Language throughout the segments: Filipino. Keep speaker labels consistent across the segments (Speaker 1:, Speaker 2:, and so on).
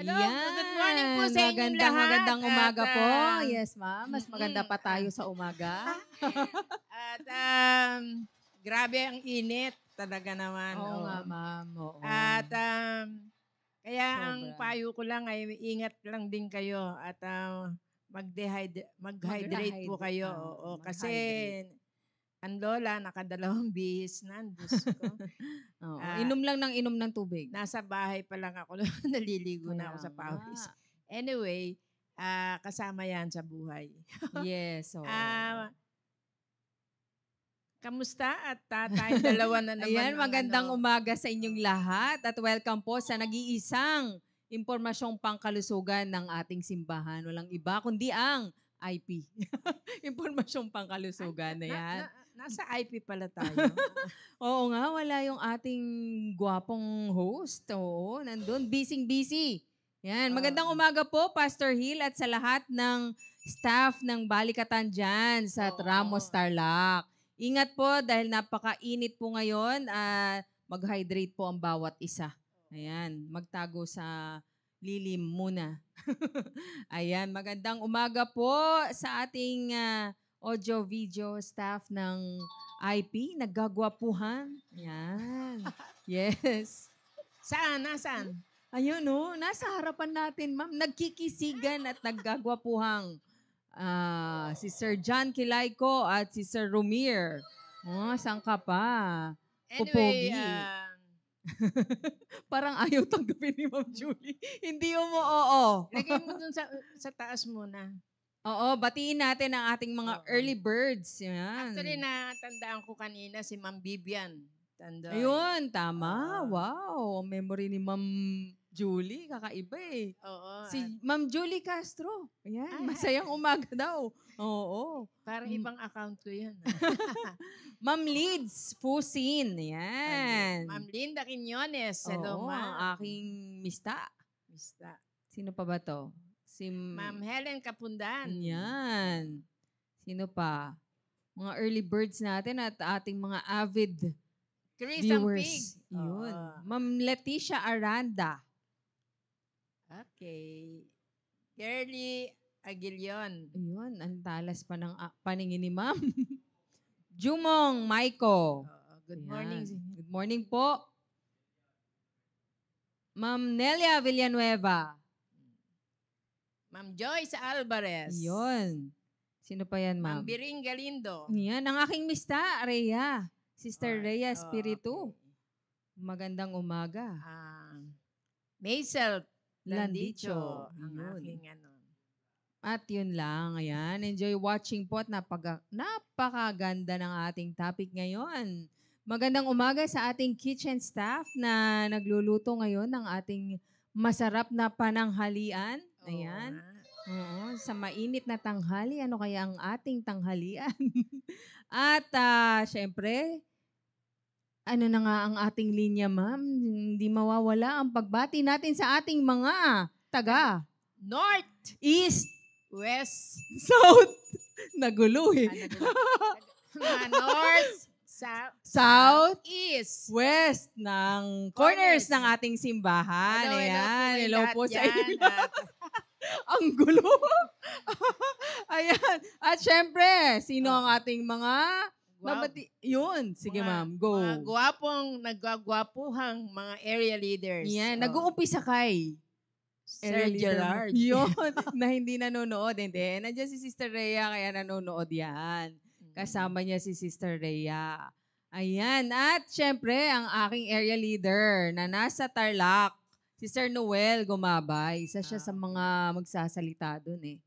Speaker 1: Hello, good morning po
Speaker 2: Yan,
Speaker 1: sa inyong lahat.
Speaker 2: magandang umaga po. Yes, ma'am. Mas maganda
Speaker 1: Mm,
Speaker 2: pa tayo sa umaga.
Speaker 1: at grabe ang init talaga naman.
Speaker 2: Oo nga,
Speaker 1: Oo.
Speaker 2: ma'am. Oo.
Speaker 1: At kaya ang
Speaker 2: Sobra.
Speaker 1: payo ko lang ay ingat lang din kayo at mag-hydrate po kayo. Oo, kasi
Speaker 2: Mag-hydrate.
Speaker 1: ang lola nakadalawang bihis na, Diyos ko.
Speaker 2: Oo.
Speaker 1: Ah,
Speaker 2: Inom lang ng inom ng tubig.
Speaker 1: Nasa bahay pa lang ako, naliligo na
Speaker 2: Kaya
Speaker 1: ako sa
Speaker 2: nga.
Speaker 1: pawis. Anyway, kasama yan sa buhay.
Speaker 2: Yes, oo.
Speaker 1: Ah, Kamusta at tayong dalawa na naman
Speaker 2: Ayan,
Speaker 1: ang
Speaker 2: magandang umaga sa inyong
Speaker 1: oo.
Speaker 2: lahat at welcome po sa nag-iisang impormasyong pangkalusugan ng ating simbahan. Walang iba kundi ang IP. Impormasyong
Speaker 1: Ay,
Speaker 2: pangkalusugan na yan.
Speaker 1: nasa IP pala tayo.
Speaker 2: Oo nga, wala yung ating gwapong host. Oo, nandun. Busy-busy. Yan. Magandang
Speaker 1: Oo.
Speaker 2: umaga po, Pastor Hill, at sa lahat ng staff ng Balikatan dyan sa Ramos
Speaker 1: Oo.
Speaker 2: Tarlac. Ingat po dahil napakainit po ngayon. Mag-hydrate po ang bawat isa. Ayan, magtago sa lilim muna. Ayan, magandang umaga po sa ating audio-video staff ng IP, naggagwapuhan. Ayan. Yes.
Speaker 1: Saan? Nasaan?
Speaker 2: Ayun, no, nasa harapan natin, ma'am, nagkikisigan at naggagwapuhang si Sir John Kilayko at si Sir Rumir. Oh, saan ka pa?
Speaker 1: Anyway,
Speaker 2: Pupogi. Parang ayaw tanggapin ni Ma'am Julie. Hindi mo oo.
Speaker 1: lagay mo dun sa taas muna.
Speaker 2: Oo, batiin natin ang ating mga
Speaker 1: Oo.
Speaker 2: early birds.
Speaker 1: Actually,
Speaker 2: Yan.
Speaker 1: natandaan ko kanina si Ma'am Vivian Tandoy.
Speaker 2: Ayun, tama.
Speaker 1: Oo.
Speaker 2: Wow, ang memory ni Ma'am Julie, kakaiba eh.
Speaker 1: Oo.
Speaker 2: Si Ma'am Julie Castro. Ayan,
Speaker 1: Ay,
Speaker 2: masayang umaga daw. Oo.
Speaker 1: parang ibang account ko yan.
Speaker 2: Ma'am Leeds Fusin. Ayan.
Speaker 1: Ma'am Linda Quiñones. Hello,
Speaker 2: Oo, ang
Speaker 1: ma'am.
Speaker 2: aking mista.
Speaker 1: Mista.
Speaker 2: Sino pa ba to?
Speaker 1: Ma'am Helen Kapundan.
Speaker 2: Yan. Sino pa? Mga early birds natin at ating mga avid
Speaker 1: Chris ang Pig.
Speaker 2: viewers. Yun.
Speaker 1: Oo.
Speaker 2: Ma'am Leticia Aranda.
Speaker 1: Okay. Girly Aguilion.
Speaker 2: Ayun, ang talas pa ng paningin ni Ma'am. Jumong Maiko.
Speaker 1: Good morning.
Speaker 2: Good morning po. Ma'am Nelia Villanueva.
Speaker 1: Ma'am Joyce Alvarez.
Speaker 2: Yun. Sino pa yan,
Speaker 1: Ma'am
Speaker 2: ma'am?
Speaker 1: Biring Galindo.
Speaker 2: Yan, ang aking mista, Rhea. Sister Rhea Espiritu.
Speaker 1: Okay.
Speaker 2: Magandang umaga.
Speaker 1: Maisel
Speaker 2: Landicho.
Speaker 1: Landicho. Ang
Speaker 2: Yun.
Speaker 1: aking
Speaker 2: At yun lang, ayan. Enjoy watching po at napakaganda ng ating topic ngayon. Magandang umaga sa ating kitchen staff na nagluluto ngayon ng ating masarap na pananghalian. Ayan. Oo, sa mainit na tanghali, ano kaya ang ating tanghalian? At syempre, ano na nga ang ating linya, ma'am? Hindi mawawala ang pagbati natin sa ating mga taga
Speaker 1: North,
Speaker 2: East,
Speaker 1: West,
Speaker 2: South. Nagulo eh.
Speaker 1: mga North,
Speaker 2: South,
Speaker 1: East,
Speaker 2: West ng corners ng ating simbahan. Ayan. Hello po sa inyo. Ang gulo. Ayan. At syempre, sino ang ating mga yun. Sige, ma'am. Go.
Speaker 1: Mga nagwagwapuhang mga area leaders.
Speaker 2: Yan. Nag-uumpisa kay
Speaker 1: Sir Gerard.
Speaker 2: Yun. Na hindi nanonood. Hindi. Nandiyan si Sister Rhea, kaya nanonood yan. Kasama niya si Sister Rhea. Ayan. At syempre, ang aking area leader na nasa Tarlac, si Sir Noel Gumabay. Isa siya sa mga magsasalita doon eh.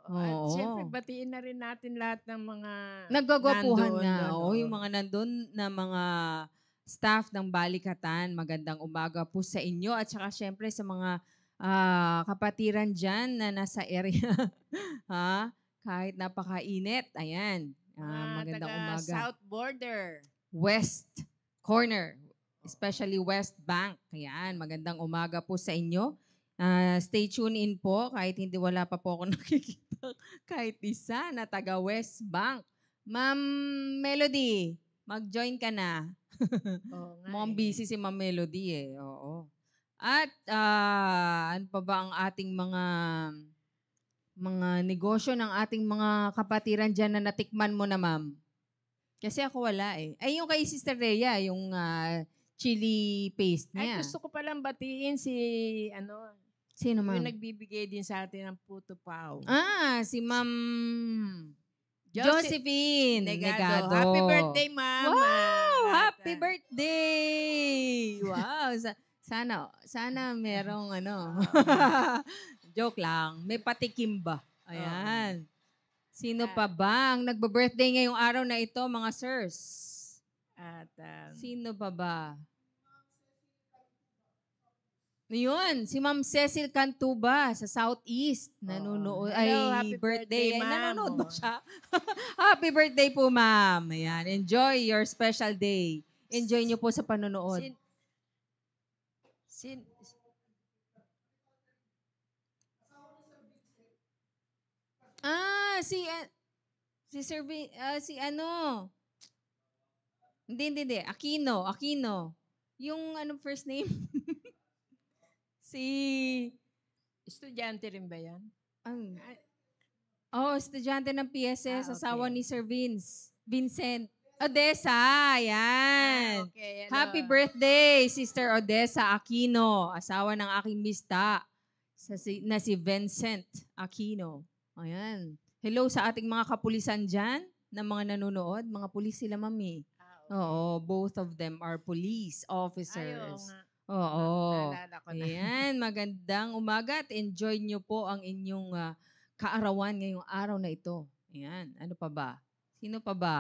Speaker 1: At syempre, batiin na rin natin lahat ng mga
Speaker 2: naggagwapuhan
Speaker 1: nandoon
Speaker 2: nga.
Speaker 1: doon,
Speaker 2: Oo, yung mga nandun na mga staff ng Balikatan. Magandang umaga po sa inyo. At saka syempre sa mga kapatiran dyan na nasa area. Ha? Kahit napakainit. Ayan. Magandang umaga.
Speaker 1: South border.
Speaker 2: West corner. Especially West Bank. Ayan. Magandang umaga po sa inyo. Stay tuned in po kahit hindi wala pa po ako nakikita kahit isa na taga West Bank. Ma'am Melody, mag-join ka na.
Speaker 1: Oo nga
Speaker 2: Mukhang busy si Ma'am Melody eh. Oo. At ano pa ba ang ating mga negosyo ng ating mga kapatiran diyan na natikman mo na, ma'am? Kasi ako wala eh. Ay, yung kay Sister Rhea, yung chili paste
Speaker 1: Ay,
Speaker 2: niya.
Speaker 1: gusto ko palang batiin si,
Speaker 2: Sino,
Speaker 1: yung
Speaker 2: ma'am?
Speaker 1: nagbibigay din sa atin ng puto pao.
Speaker 2: Si Ma'am
Speaker 1: Josie
Speaker 2: Josephine
Speaker 1: Negado.
Speaker 2: Negado.
Speaker 1: Happy birthday, ma'am.
Speaker 2: Wow!
Speaker 1: At,
Speaker 2: Happy birthday! Wow! Sana merong joke lang. May patikim ba? Ayan. Sino pa ba ang nagbe-birthday ngayong araw na ito, mga sirs?
Speaker 1: at
Speaker 2: Sino pa ba? Yun, si Ma'am Cecil Cantuba sa Southeast. Nanonood.
Speaker 1: Hello, happy birthday,
Speaker 2: Ay,
Speaker 1: ma'am.
Speaker 2: nanonood ba siya? Happy birthday po, ma'am. Ayan, enjoy your special day. Enjoy niyo po sa panonood.
Speaker 1: sin,
Speaker 2: Si Sir si ano? Hindi. Aquino. Yung first name? si
Speaker 1: estudyante rin ba yan?
Speaker 2: Ang
Speaker 1: Ay,
Speaker 2: estudyante ng PSS,
Speaker 1: okay.
Speaker 2: asawa ni Sir Vincent Odessa, yan.
Speaker 1: Okay,
Speaker 2: Happy birthday, Sister Odessa Aquino, asawa ng aking mista, na si Vincent Aquino. Ayan. Hello sa ating mga kapulisan dyan, na mga nanonood. Mga pulis sila, mami.
Speaker 1: Okay.
Speaker 2: Oo, both of them are police officers.
Speaker 1: Ayaw nga.
Speaker 2: Oo.
Speaker 1: Naalala ko na.
Speaker 2: Ayan, magandang umaga at enjoy nyo po ang inyong kaarawan ngayong araw na ito. Ayan, ano pa ba? Sino pa ba?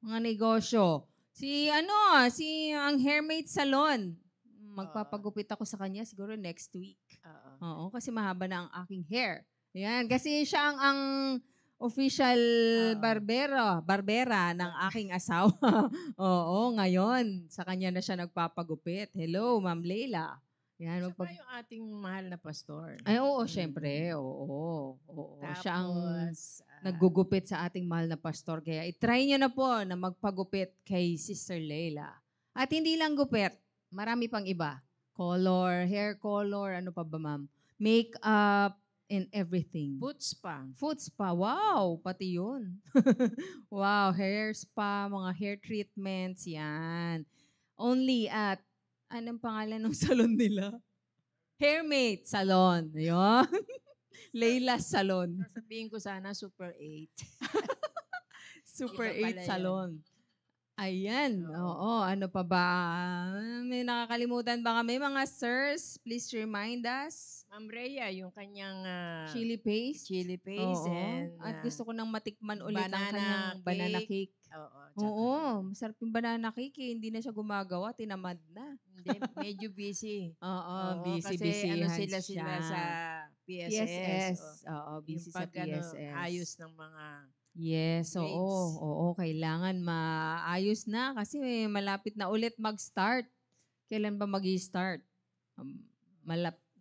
Speaker 2: Mga negosyo. Si ang Hairmate Salon. Magpapagupit ako sa kanya siguro next week. Oo, kasi mahaba na ang aking hair. Ayan, kasi siya ang official barbera ng aking asawa. Oo, ngayon, sa kanya na siya nagpapagupit. Hello, Ma'am Leila. Yan,
Speaker 1: Siya pa yung ating mahal na pastor.
Speaker 2: Ay, oo, syempre. Oo.
Speaker 1: Tapos,
Speaker 2: Siya ang naggugupit sa ating mahal na pastor. Kaya itry nyo na po na magpagupit kay Sister Leila. At hindi lang gupit, marami pang iba. Color, hair color, ano pa ba, ma'am? Makeup, and everything.
Speaker 1: Foot spa.
Speaker 2: Foot spa, wow, pati yun. Wow, hair spa, mga hair treatments, yan. Only at, anong pangalan ng salon nila? Hairmate Salon. Yun. Layla's Salon.
Speaker 1: Sasabihin ko sana Super 8.
Speaker 2: Super
Speaker 1: Iba
Speaker 2: 8
Speaker 1: pala
Speaker 2: Salon. Ayan. Oo. Ano pa ba? May nakakalimutan ba kami, mga sirs? Please remind us.
Speaker 1: Ma'am Rhea, yung kanyang
Speaker 2: Chili paste.
Speaker 1: Oo.
Speaker 2: And at gusto ko nang matikman ulit ang
Speaker 1: banana
Speaker 2: kanyang banana cake.
Speaker 1: Oo.
Speaker 2: Oo. Masarap yung banana cake eh. Hindi na siya gumagawa. Tinamad na.
Speaker 1: Hindi, medyo busy.
Speaker 2: Oo,
Speaker 1: kasi
Speaker 2: busy
Speaker 1: sila
Speaker 2: siya.
Speaker 1: sa PSS.
Speaker 2: Oo, busy
Speaker 1: Yung
Speaker 2: sa PSS.
Speaker 1: ayos ng mga
Speaker 2: Yes,
Speaker 1: grades.
Speaker 2: Oo, kailangan maayos na kasi malapit na ulit mag-start. Kailan ba mag-i-start?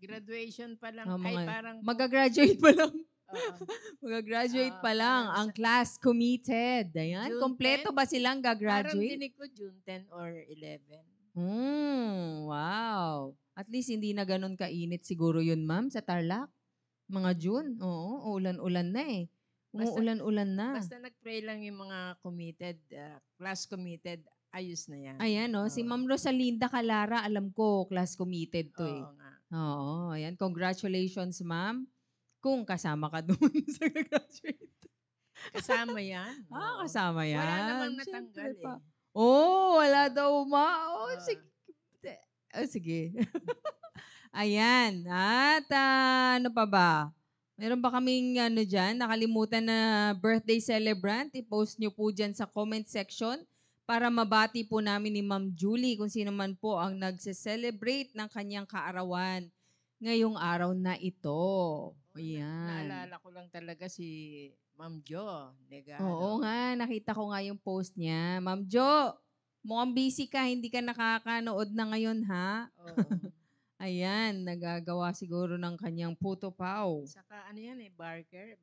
Speaker 1: Graduation pa lang. Parang
Speaker 2: magagraduate pa lang.
Speaker 1: Oo.
Speaker 2: Magagraduate pa lang ang class committed. Ayan,
Speaker 1: June
Speaker 2: kompleto
Speaker 1: 10?
Speaker 2: ba silang
Speaker 1: Parang
Speaker 2: gagraduate?
Speaker 1: dinig ko June 10 or 11.
Speaker 2: Wow. At least hindi na ganun kainit siguro yun, ma'am, sa Tarlac. Mga June. Oo, ulan-ulan na eh. Umuulan-ulan na.
Speaker 1: Basta nag-pray lang yung mga committed, class committed, ayos na yan.
Speaker 2: Ayan, si Ma'am Rosalinda Calara, alam ko, class committed to eh.
Speaker 1: Oo nga.
Speaker 2: Oo, ayan. Congratulations, ma'am. Kung kasama ka doon sa graduate.
Speaker 1: Kasama yan.
Speaker 2: Kasama yan.
Speaker 1: Wala namang natanggal eh.
Speaker 2: Wala daw, ma. Sige. Sige. Ayan. At ano pa ba? Meron ba kaming dyan, nakalimutan na birthday celebrant? I-post nyo po dyan sa comment section para mabati po namin ni Ma'am Julie kung sino man po ang nagse-celebrate ng kanyang kaarawan ngayong araw na ito. Ayan.
Speaker 1: Naalala ko lang talaga si Ma'am Jo Negado.
Speaker 2: Oo nga, nakita ko nga yung post niya. Ma'am Jo, mukhang busy ka, hindi ka nakakanood na ngayon, ha?
Speaker 1: Oo.
Speaker 2: Ayan, nagagawa siguro ng kanyang puto pao.
Speaker 1: Saka ano yan eh, Barker?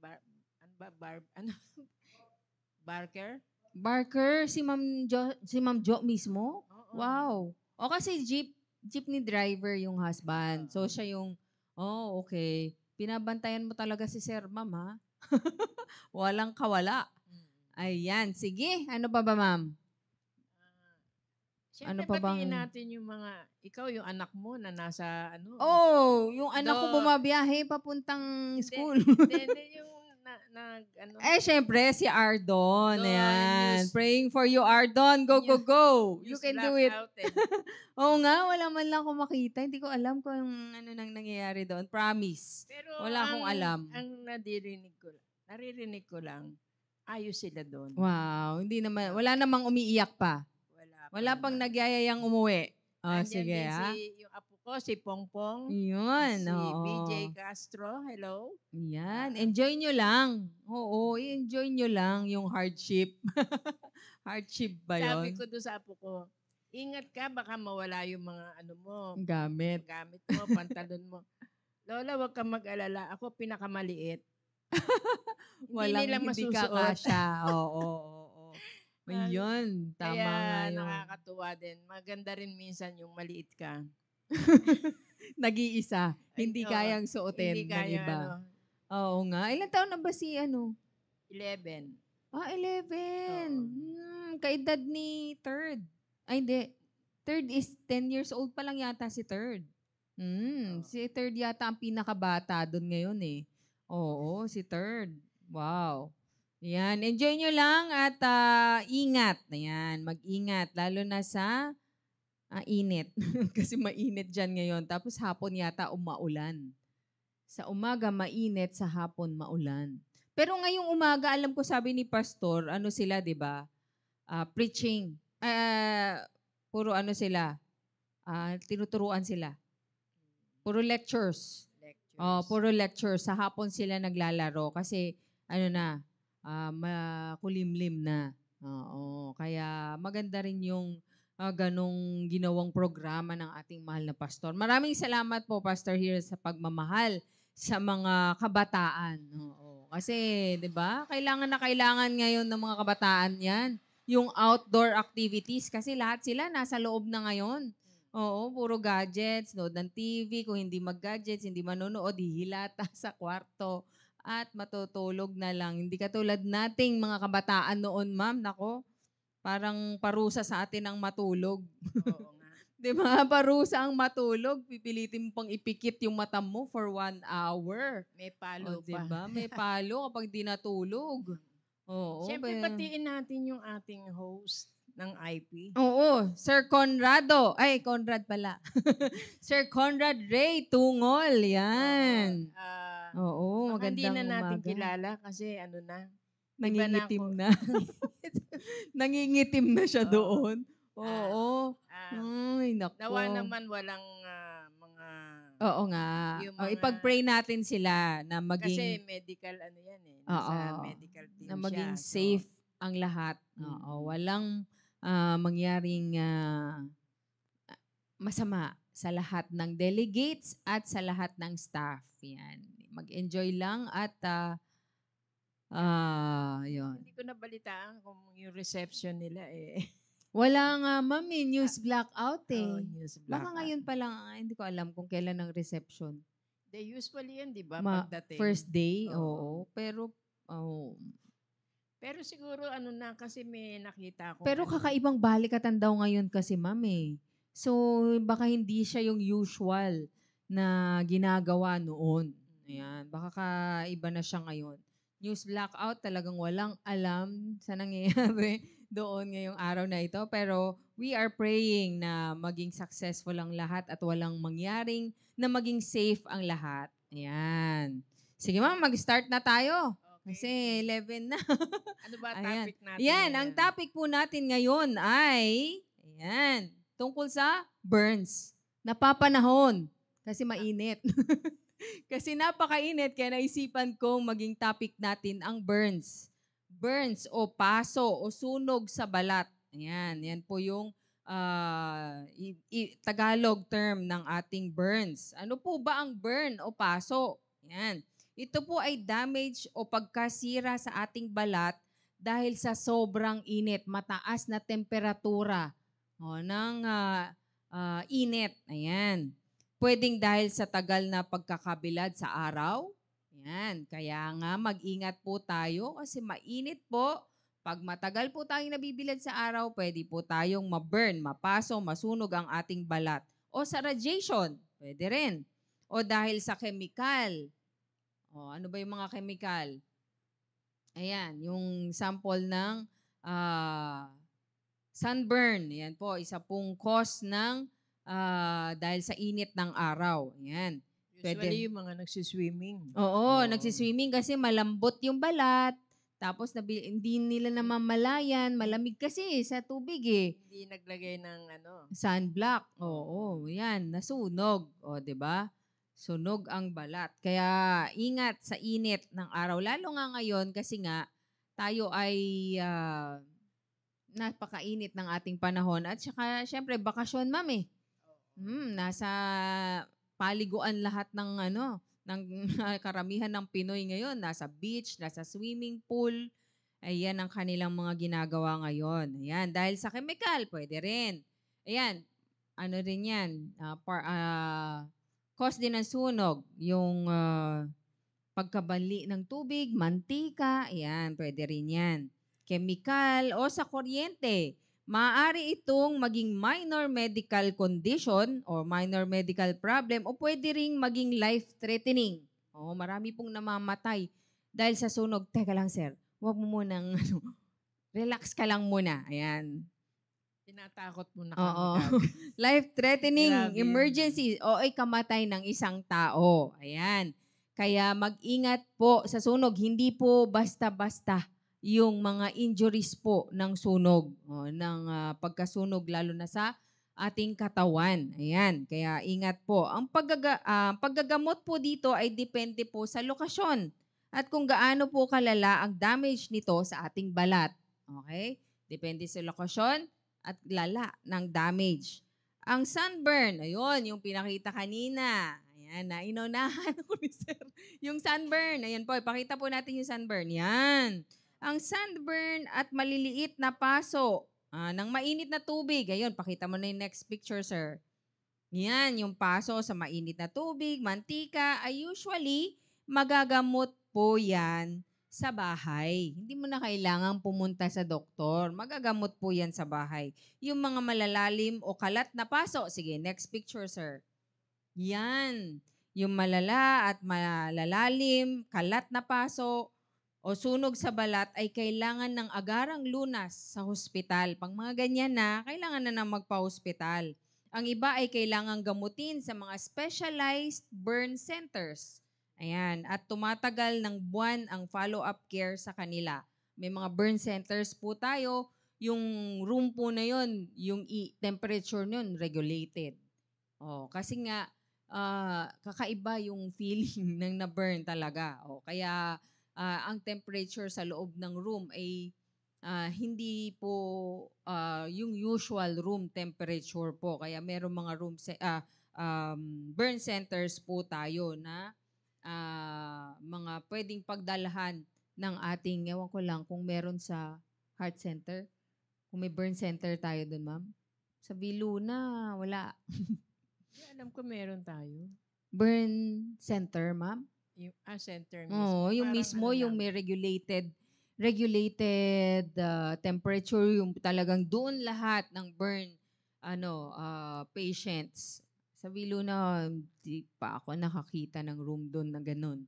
Speaker 1: Barker?
Speaker 2: Barker, si Ma'am Jo mismo?
Speaker 1: Oo.
Speaker 2: Wow. O kasi jeep jeepney driver yung husband. So, siya yung, oh, okay. Pinabantayan mo talaga si Sir Ma'am, ha? Walang kawala.
Speaker 1: Mm.
Speaker 2: Ayan, sige. Ano pa ba, ma'am? Ano
Speaker 1: Siyempre,
Speaker 2: pa
Speaker 1: batiin
Speaker 2: bang...
Speaker 1: natin yung mga, ikaw, yung anak mo na nasa, ano,
Speaker 2: Oh, yung anak ko
Speaker 1: do,
Speaker 2: bumabiyahe papuntang
Speaker 1: hindi,
Speaker 2: school.
Speaker 1: hindi, yung, ano,
Speaker 2: Syempre, si Ardon.
Speaker 1: do,
Speaker 2: Ayan.
Speaker 1: news,
Speaker 2: Praying for you, Ardon. Go, go,
Speaker 1: news,
Speaker 2: go. You
Speaker 1: news
Speaker 2: can do it.
Speaker 1: blackouted.
Speaker 2: Oo nga, wala man lang akong makita. Hindi ko alam kung ano nang nangyayari doon. Promise.
Speaker 1: Pero
Speaker 2: Wala akong alam.
Speaker 1: ang naririnig ko lang, ayos sila doon.
Speaker 2: Wow, hindi naman, wala namang umiiyak pa.
Speaker 1: Wala pa
Speaker 2: Wala pang
Speaker 1: naman.
Speaker 2: nagyayayang umuwi. Oh,
Speaker 1: Andiyan
Speaker 2: sige
Speaker 1: din
Speaker 2: ha.
Speaker 1: yung apo ko, si Pongpong,
Speaker 2: Yun,
Speaker 1: si
Speaker 2: oo.
Speaker 1: BJ Castro, hello.
Speaker 2: Yan, enjoy nyo lang. Oo, enjoy nyo lang yung hardship. Hardship ba
Speaker 1: Sabi
Speaker 2: yon?
Speaker 1: ko doon sa apo ko, ingat ka, baka mawala yung mga ano mo,
Speaker 2: Gamit.
Speaker 1: gamit mo, pantalon mo. Lola, wag kang mag-alala. Ako pinakamaliit. Hindi nila
Speaker 2: Hindi
Speaker 1: masusuot.
Speaker 2: kakasya. Oo, oo, oo. Ayun,
Speaker 1: Kaya
Speaker 2: tama nga yun.
Speaker 1: nakakatuwa din. Maganda rin minsan yung maliit ka.
Speaker 2: Nag-iisa. Hindi
Speaker 1: Oo,
Speaker 2: kayang
Speaker 1: hindi
Speaker 2: suotin ng
Speaker 1: kaya
Speaker 2: iba.
Speaker 1: ano,
Speaker 2: Oo nga. Ilang taon na ba si ano?
Speaker 1: 11.
Speaker 2: 11.
Speaker 1: Oo.
Speaker 2: Kaedad ni Third. Ay, hindi. Third is 10 years old pa lang yata si Third.
Speaker 1: Oo.
Speaker 2: Si Third yata ang pinakabata doon ngayon eh. Oo, si Third. Wow. Yan, enjoy nyo lang at ingat. Ayan, mag-ingat. Lalo na sa init. Kasi mainit dyan ngayon. Tapos hapon yata umaulan. Sa umaga mainit, sa hapon maulan. Pero ngayong umaga, alam ko sabi ni Pastor, ano sila, di ba? Preaching. Puro ano sila, tinuturuan sila. Puro lectures.
Speaker 1: Lectures.
Speaker 2: Puro lectures. Sa hapon sila naglalaro kasi ano na, makulimlim na. Oo, kaya maganda rin yung ganong ginawang programa ng ating mahal na pastor. Maraming salamat po, Pastor, here sa pagmamahal sa mga kabataan. Oo. Kasi, 'di ba? Kailangan na kailangan ngayon ng mga kabataan 'yan, yung outdoor activities kasi lahat sila nasa loob na ngayon. Oo, puro gadgets, nood ng TV, kung hindi mag-gadgets, hindi manonood, hihilata sa kwarto at matutulog na lang. Hindi katulad nating mga kabataan noon, ma'am, nako, parang parusa sa atin ang matulog.
Speaker 1: Oo nga.
Speaker 2: 'Di ba? Parusa ang matulog. Pipilitin mo pang ipikit yung mata mo for 1 hour.
Speaker 1: May
Speaker 2: O,
Speaker 1: palo
Speaker 2: 'di
Speaker 1: pa.
Speaker 2: ba? May palo kapag di natulog. Oo,
Speaker 1: Siyempre, batiin natin yung ating host ng IP.
Speaker 2: Oo, Sir Conrado. Ay, Conrad pala. Sir Conrad Ray Tungol. Yan. Oo,
Speaker 1: Baka hindi
Speaker 2: magandang
Speaker 1: na natin
Speaker 2: umaga.
Speaker 1: kilala kasi ano na. Iba na
Speaker 2: Nangingitim
Speaker 1: ako.
Speaker 2: na. Nangingitim na siya
Speaker 1: Oo.
Speaker 2: doon.
Speaker 1: Ah,
Speaker 2: Oo.
Speaker 1: ah,
Speaker 2: Ay,
Speaker 1: Nawa
Speaker 2: nako.
Speaker 1: naman walang mga,
Speaker 2: Oo nga.
Speaker 1: yung
Speaker 2: O,
Speaker 1: mga,
Speaker 2: ipag-pray natin sila na
Speaker 1: kasi
Speaker 2: maging,
Speaker 1: medical ano yan eh.
Speaker 2: oo,
Speaker 1: Nasa medical
Speaker 2: na
Speaker 1: team
Speaker 2: maging
Speaker 1: siya.
Speaker 2: safe ang lahat. Oo, walang mangyaring masama sa lahat ng delegates at sa lahat ng staff. Yan. Mag-enjoy lang at yun.
Speaker 1: Hindi ko nabalitaan kung yung reception nila eh.
Speaker 2: Wala nga, ma'am, news blackout eh.
Speaker 1: News
Speaker 2: Baka
Speaker 1: blackout.
Speaker 2: ngayon pa lang, hindi ko alam kung kailan ang reception.
Speaker 1: They usually yan, di ba? Pagdating.
Speaker 2: First day,
Speaker 1: Oo.
Speaker 2: oo. Pero,
Speaker 1: Pero siguro ano na kasi may nakita ko.
Speaker 2: pero kakaibang balikatan daw ngayon kasi, ma'am eh. So, baka hindi siya yung usual na ginagawa noon. Ayan, baka kaiba na siya ngayon. News blackout, talagang walang alam sa nangyayari doon ngayong araw na ito. Pero we are praying na maging successful ang lahat at walang mangyaring na maging safe ang lahat. Ayan. Sige ma'am, mag-start na tayo. Kasi 11 na.
Speaker 1: Ano ba
Speaker 2: Ayan.
Speaker 1: topic natin?
Speaker 2: Yan, ang topic po natin ngayon ay, tungkol sa burns. Napapanahon kasi mainit. Kasi napakainit kaya naisipan kong maging topic natin ang burns. Burns o paso o sunog sa balat. Ayan, yan po yung Tagalog term ng ating burns. Ano po ba ang burn o paso? Ayan. Ito po ay damage o pagkasira sa ating balat dahil sa sobrang init, mataas na temperatura ng init. Ayan. Pwedeng dahil sa tagal na pagkakabilad sa araw. Ayan. Kaya nga mag-ingat po tayo kasi mainit po. Pag matagal po tayong nabibilad sa araw, pwede po tayong ma-burn, mapaso, masunog ang ating balat. O sa radiation, pwede rin. O dahil sa chemical. O ano ba yung mga chemical? Ayan, yung sample ng ah, sunburn. Ayan po, isa pong cause ng dahil sa init ng araw. Ayan.
Speaker 1: Usually
Speaker 2: Pwede.
Speaker 1: yung mga nagsiswimming.
Speaker 2: Oo, nagsiswimming kasi malambot yung balat. Tapos hindi nila namamalayan. Malamig kasi sa tubig eh.
Speaker 1: Hindi naglagay ng
Speaker 2: Sunblock. Oo, yan. Nasunog. O, di ba? Sunog ang balat. Kaya ingat sa init ng araw. Lalo nga ngayon kasi nga tayo ay napakainit ng ating panahon. At saka, syempre, bakasyon, ma'am eh. Nasa paliguan lahat ng ng karamihan ng Pinoy ngayon. Nasa beach, nasa swimming pool. Ayan ang kanilang mga ginagawa ngayon. Ayan, dahil sa chemical, pwede rin. Ayan, ano rin yan, cause din ng sunog, yung pagkabali ng tubig, mantika, ayan, pwede rin yan. Chemical o sa kuryente. Maaari itong maging minor medical condition or minor medical problem o pwede ring maging life-threatening. Marami pong namamatay dahil sa sunog. Teka lang, sir. Huwag mo munang, relax ka lang muna. Ayan.
Speaker 1: tinatakot mo na
Speaker 2: Oo.
Speaker 1: kami.
Speaker 2: Life-threatening
Speaker 1: Grabe yun.
Speaker 2: emergency o ay kamatay ng isang tao. Ayan. Kaya mag-ingat po sa sunog. Hindi po basta-basta yung mga injuries po ng sunog, ng pagkasunog lalo na sa ating katawan. Ayan. Kaya ingat po. Ang paggagamot po dito ay depende po sa lokasyon at kung gaano po kalala ang damage nito sa ating balat. Okay? Depende sa lokasyon at lala ng damage. Ang sunburn, ayun, yung pinakita kanina. Ayan, nainaunahan ako ni sir. Yung sunburn, ayan po, ipakita po natin yung sunburn. Yan. Ang sunburn at maliliit na paso ng mainit na tubig. Ayun, pakita mo na yung next picture, sir. Yan, yung paso sa mainit na tubig, mantika, ay usually magagamot po yan sa bahay. Hindi mo na kailangan pumunta sa doktor. Magagamot po yan sa bahay. Yung mga malalalim o kalat na paso. Sige, next picture, sir. Yan. Yung malala at malalalim, kalat na paso, o sunog sa balat ay kailangan ng agarang lunas sa hospital. Pag mga ganyan na, kailangan na magpa-hospital. Ang iba ay kailangang gamutin sa mga specialized burn centers. Ayan. At tumatagal ng buwan ang follow-up care sa kanila. May mga burn centers po tayo. Yung room po na yun, yung temperature nun, regulated. Kasi nga, kakaiba yung feeling ng na-burn talaga. Kaya ang temperature sa loob ng room ay hindi po yung usual room temperature po. Kaya meron mga burn centers po tayo na mga pwedeng pagdalahan ng ating, ewan ko lang kung meron sa heart center. Kung may burn center tayo dun, ma'am. Sa Viluna, wala.
Speaker 1: Alam ko meron tayo.
Speaker 2: Burn center, ma'am?
Speaker 1: Yung center mismo.
Speaker 2: Oo, yung
Speaker 1: Parang
Speaker 2: mismo, yung
Speaker 1: lang.
Speaker 2: may regulated temperature, yung talagang doon lahat ng burn patients. Sa Viluna, di pa ako nakakita ng room doon na ganun.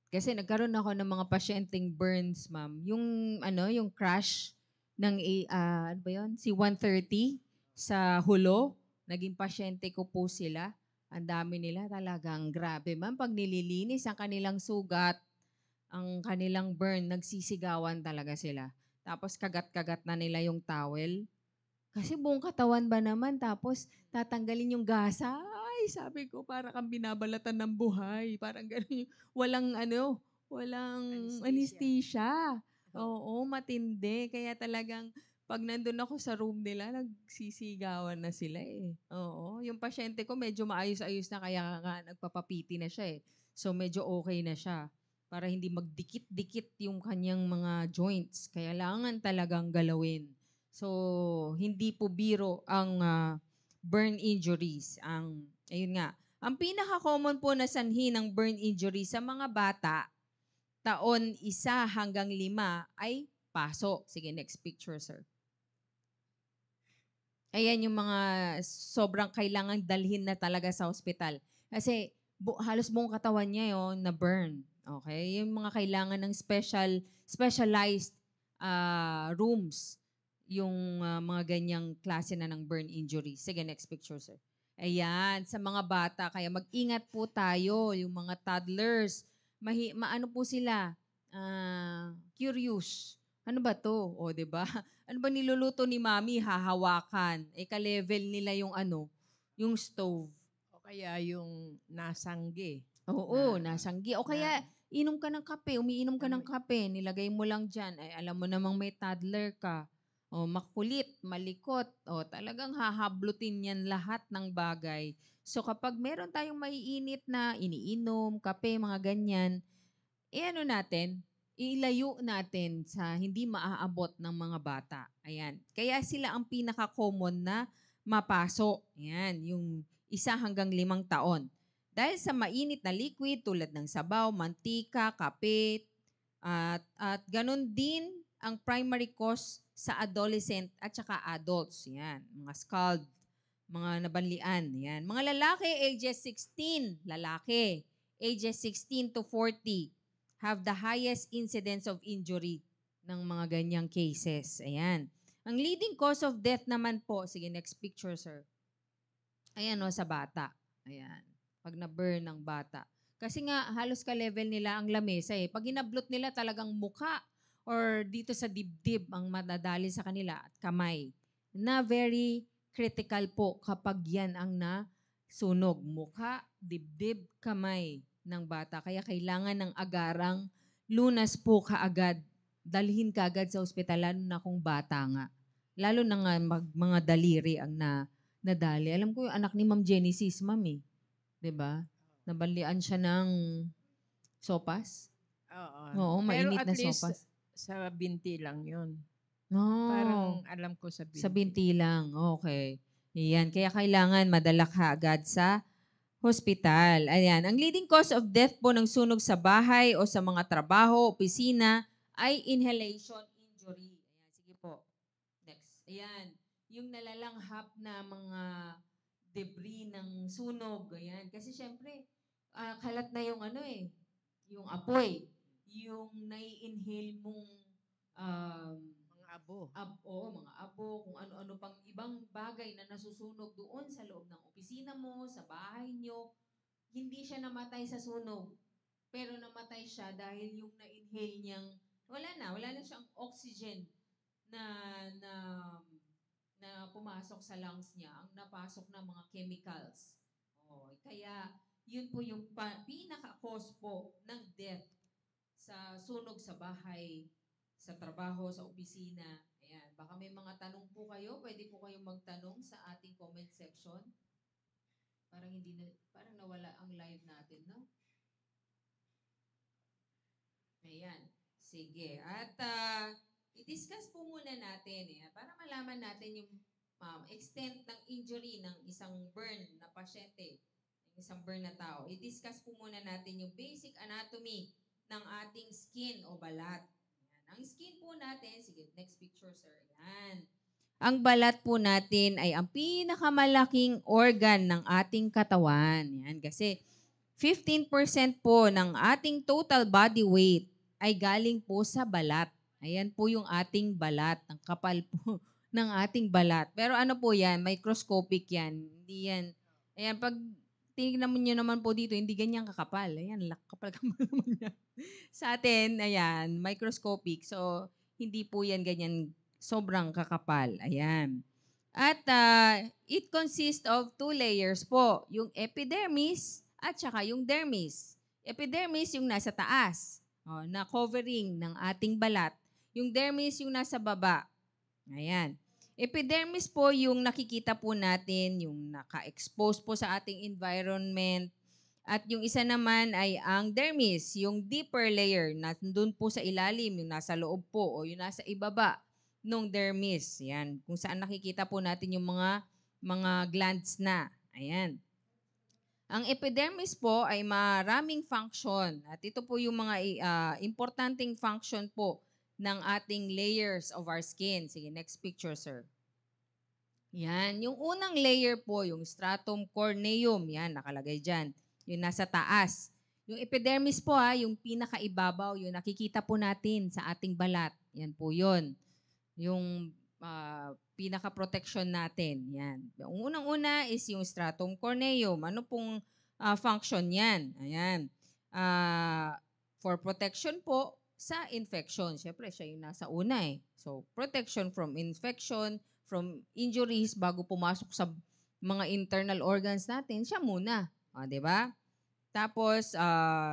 Speaker 2: Kasi nagkaroon ako ng mga pasyenteng burns, ma'am. Yung crash ng ano ba yun? C-130 sa Hulo. Naging pasyente ko po sila. Ang dami nila talagang grabe, ma'am. Pag nililinis ang kanilang sugat, ang kanilang burn, nagsisigawan talaga sila. Tapos kagat-kagat na nila yung towel. Kasi buong katawan ba naman, tapos tatanggalin yung gasa. Ay, sabi ko, para kang binabalatan ng buhay. Parang gano'n. Walang anesthesia. Oo, matindi. Kaya talagang pag nandun ako sa room nila, nagsisigawan na sila eh. Oo, yung pasyente ko medyo maayos-ayos na kaya nga nagpapapiti na siya eh. So medyo okay na siya para hindi magdikit-dikit yung kanyang mga joints. Kailangan talagang galawin. So, hindi po biro ang burn injuries. Ayun nga, ang pinaka-common po na sanhi ng burn injury sa mga bata, taon 1 hanggang 5 ay paso. Sige, next picture, sir. Ayan yung mga sobrang kailangan dalhin na talaga sa ospital. Kasi halos buong katawan niya yon na burn. Okay? Yung mga kailangan ng specialized rooms, yung mga ganyang klase na ng burn injury. Sige, next picture, sir. Ayan, sa mga bata. Kaya mag-ingat po tayo, yung mga toddlers. Maano po sila? Curious. Ano ba to? O, 'di ba? Ano ba niluluto ni mami? Hahawakan. Ka-level nila yung yung stove.
Speaker 1: O kaya yung nasangge.
Speaker 2: Oo,
Speaker 1: Na,
Speaker 2: nasanggi. O
Speaker 1: na,
Speaker 2: kaya, inom ka ng kape, umiinom ka
Speaker 1: na
Speaker 2: ng kape, nilagay mo lang dyan. Ay, alam mo namang may toddler ka. O, makulit, malikot. O, talagang hahablutin yan lahat ng bagay. So, kapag meron tayong maiinit na iniinom, kape, mga ganyan, natin, ilayo natin sa hindi maaabot ng mga bata. Ayan. Kaya sila ang pinaka-common na mapaso. Ayan, yung 1 hanggang 5 taon. Dahil sa mainit na liquid tulad ng sabaw, mantika, kape, at ganun din ang primary cause sa adolescent at saka adults. Yan, mga scald, mga nabanlian. Yan. Mga lalaki, ages 16, lalaki. Ages 16 to 40 have the highest incidence of injury ng mga ganyang cases. Ayan. Ang leading cause of death naman po, sige, next picture, sir. Ayan o, sa bata. Ayan. Pag na-burn ng bata. Kasi nga, halos ka-level nila ang lamesa eh. Pag inablot nila talagang muka or dito sa dibdib ang madadali sa kanila at kamay. Na very critical po kapag yan ang nasunog. Muka, dibdib, kamay ng bata. Kaya kailangan ng agarang lunas po kaagad. Dalhin kaagad sa ospital, lalo na kung bata nga. Lalo na nga mga daliri ang nadali. Alam ko yung anak ni Ma'am Genesis, ma'am eh. 'Di ba? Nabalian siya ng sopas.
Speaker 1: Oo.
Speaker 2: Oo,
Speaker 1: Pero
Speaker 2: mainit
Speaker 1: at
Speaker 2: na
Speaker 1: least
Speaker 2: sopas.
Speaker 1: sa binti lang yun.
Speaker 2: No,
Speaker 1: Parang alam ko sa
Speaker 2: sa
Speaker 1: binti.
Speaker 2: binti lang. Okay. Iyan. Kaya kailangan madala ka agad sa hospital. Ayan. Ang leading cause of death po ng sunog sa bahay o sa mga trabaho, opisina ay inhalation injury. Ayan. Sige po. Next. Ayan. Yung nalalanghap na mga debris ng sunog. Ayan. Kasi syempre, kalat na yung yung apoy. Yung nai-inhale mong
Speaker 1: Mga abo.
Speaker 2: mga abo, kung ano-ano pang ibang bagay na nasusunog doon sa loob ng opisina mo, sa bahay nyo, hindi siya namatay sa sunog. Pero namatay siya dahil yung na-inhale niyang, wala na siyang oxygen na na na pumasok sa lungs niya, ang napasok na mga chemicals. Oh, kaya yun po yung pinaka-cause po ng death sa sunog sa bahay, sa trabaho, sa opisina. Ayan, baka may mga tanong po kayo, pwede po kayong magtanong sa ating comment section. Parang nawala ang live natin, no? Ayan. Sige. At i-discuss po muna natin para malaman natin yung extent ng injury ng isang burn na pasyente, ng isang burn na tao. I-discuss po muna natin yung basic anatomy ng ating skin o balat. Ayan. Ang skin po natin, sige, next picture, sir. Ayan. Ang balat po natin ay ang pinakamalaking organ ng ating katawan. Yan, kasi 15% po ng ating total body weight ay galing po sa balat. Ayan po yung ating balat. Ang kapal po ng ating balat. Pero ano po yan? Microscopic yan. Hindi yan. Ayan, pag tingnan mo nyo naman po dito, hindi ganyan kakapal. Ayan, kapal-kapal naman yan. Sa atin, ayan, microscopic. So, hindi po yan ganyan sobrang kakapal. Ayan. At it consists of 2 layers po. Yung epidermis at saka yung dermis. Epidermis yung nasa taas, na covering ng ating balat. Yung dermis yung nasa baba. Ayan. Epidermis po yung nakikita po natin, yung naka-expose po sa ating environment. At yung isa naman ay ang dermis, yung deeper layer, nandun po sa ilalim, yung nasa loob po o yung nasa ibaba nung dermis. Yan, kung saan nakikita po natin yung mga mga glands na. Ayan. Ang epidermis po ay maraming function at ito po yung mga importanteng function po ng ating layers of our skin. Sige, next picture, sir. Yan. Yung unang layer po, yung stratum corneum, yan, nakalagay dyan. Yung nasa taas. Yung epidermis po, yung pinakaibabaw, yung nakikita po natin sa ating balat. Yan po yun. Yung pinaka-protection natin. Yan. Yung unang-una is yung stratum corneum. Ano pong function yan? Ayan. For protection po sa infection. Siyempre, siya yung nasa una eh. So, protection from infection, from injuries bago pumasok sa mga internal organs natin, siya muna. Di ba? Tapos,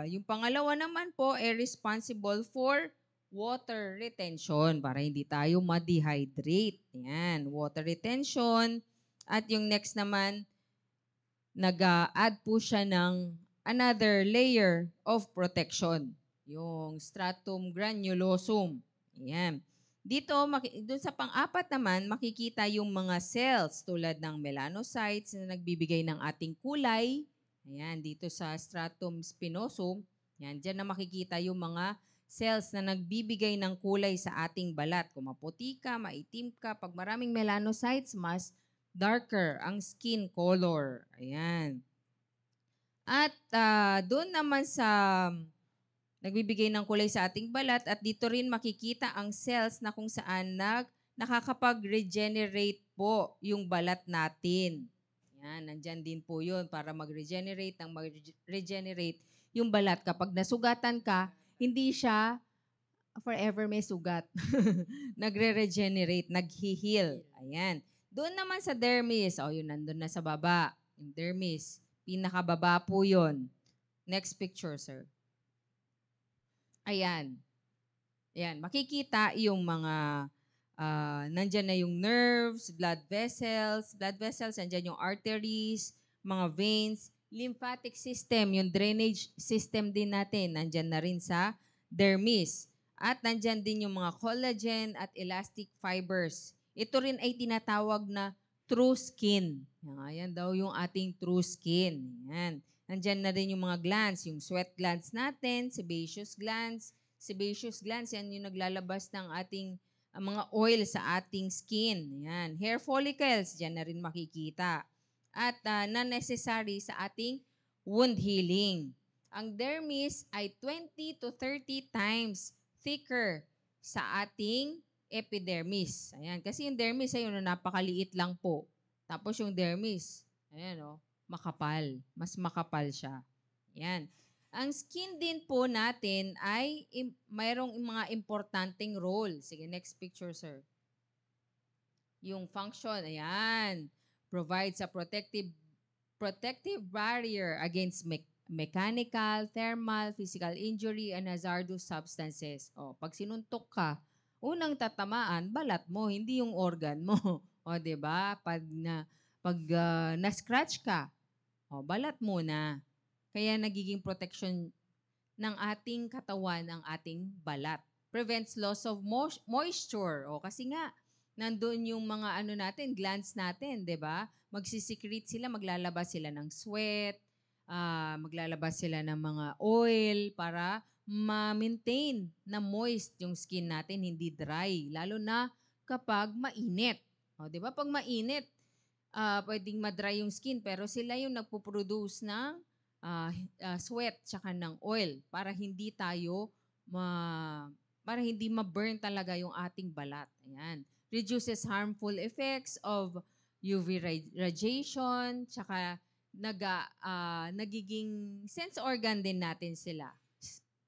Speaker 2: yung pangalawa naman po ay responsible for water retention para hindi tayo ma-dehydrate. Yan, water retention. At yung next naman, nag-add po siya ng another layer of protection. Yung stratum granulosum. Yan. Dito, dun sa pang-apat naman, makikita yung mga cells tulad ng melanocytes na nagbibigay ng ating kulay. Ayan, dito sa stratum spinosum. Yan, dyan na makikita yung mga cells na nagbibigay ng kulay sa ating balat. Kung maputi ka, maitim ka, pag maraming melanocytes, mas darker ang skin color. Ayan. At doon naman sa nagbibigay ng kulay sa ating balat at dito rin makikita ang cells na kung saan nakakapag-regenerate po yung balat natin. Yan, nandyan din po yun para mag-regenerate yung balat. Kapag nasugatan ka, hindi siya forever may sugat. Nagre-regenerate, nag-heal. Ayan. Doon naman sa dermis, yun nandun na sa baba. Yung dermis, pinakababa po yun. Next picture, sir. Ayan. Ayan, makikita yung mga, nandyan na yung nerves, blood vessels, nandyan yung arteries, mga veins, lymphatic system, yung drainage system din natin, nandyan na rin sa dermis. At nandyan din yung mga collagen at elastic fibers. Ito rin ay tinatawag na true skin. Ayan daw yung ating true skin. Ayan. Nandyan na rin yung mga glands, yung sweat glands natin, sebaceous glands. Sebaceous glands, yan yung naglalabas ng ating mga oil sa ating skin. Yan. Hair follicles, dyan na rin makikita. At na-necessary sa ating wound healing. Ang dermis ay 20 to 30 times thicker sa ating epidermis. Ayan. Kasi yung dermis ay napakaliit lang po. Tapos yung dermis, ayan makapal. Mas makapal siya. Ayan. Ang skin din po natin ay mayroong mga importanteng role. Sige, next picture, sir. Yung function, ayan. Provides a protective barrier against mechanical, thermal, physical injury, and hazardous substances. Pag sinuntok ka, unang tatamaan, balat mo, hindi yung organ mo. 'Di ba? Pag na-scratch ka, balat muna. Kaya nagiging protection ng ating katawan ang ating balat. Prevents loss of moisture. Kasi nga, nandun yung mga natin, glands natin, di ba? Magsisecrete sila, maglalabas sila ng sweat, maglalabas sila ng mga oil para ma-maintain na moist yung skin natin, hindi dry. Lalo na kapag mainit. Di ba? Pag mainit, pwedeng ma-dry yung skin pero sila yung nagpo-produce ng sweat tsaka ng oil para hindi tayo para hindi ma-burn talaga yung ating balat. Ayan. Reduces harmful effects of UV radiation tsaka nagiging sense organ din natin sila.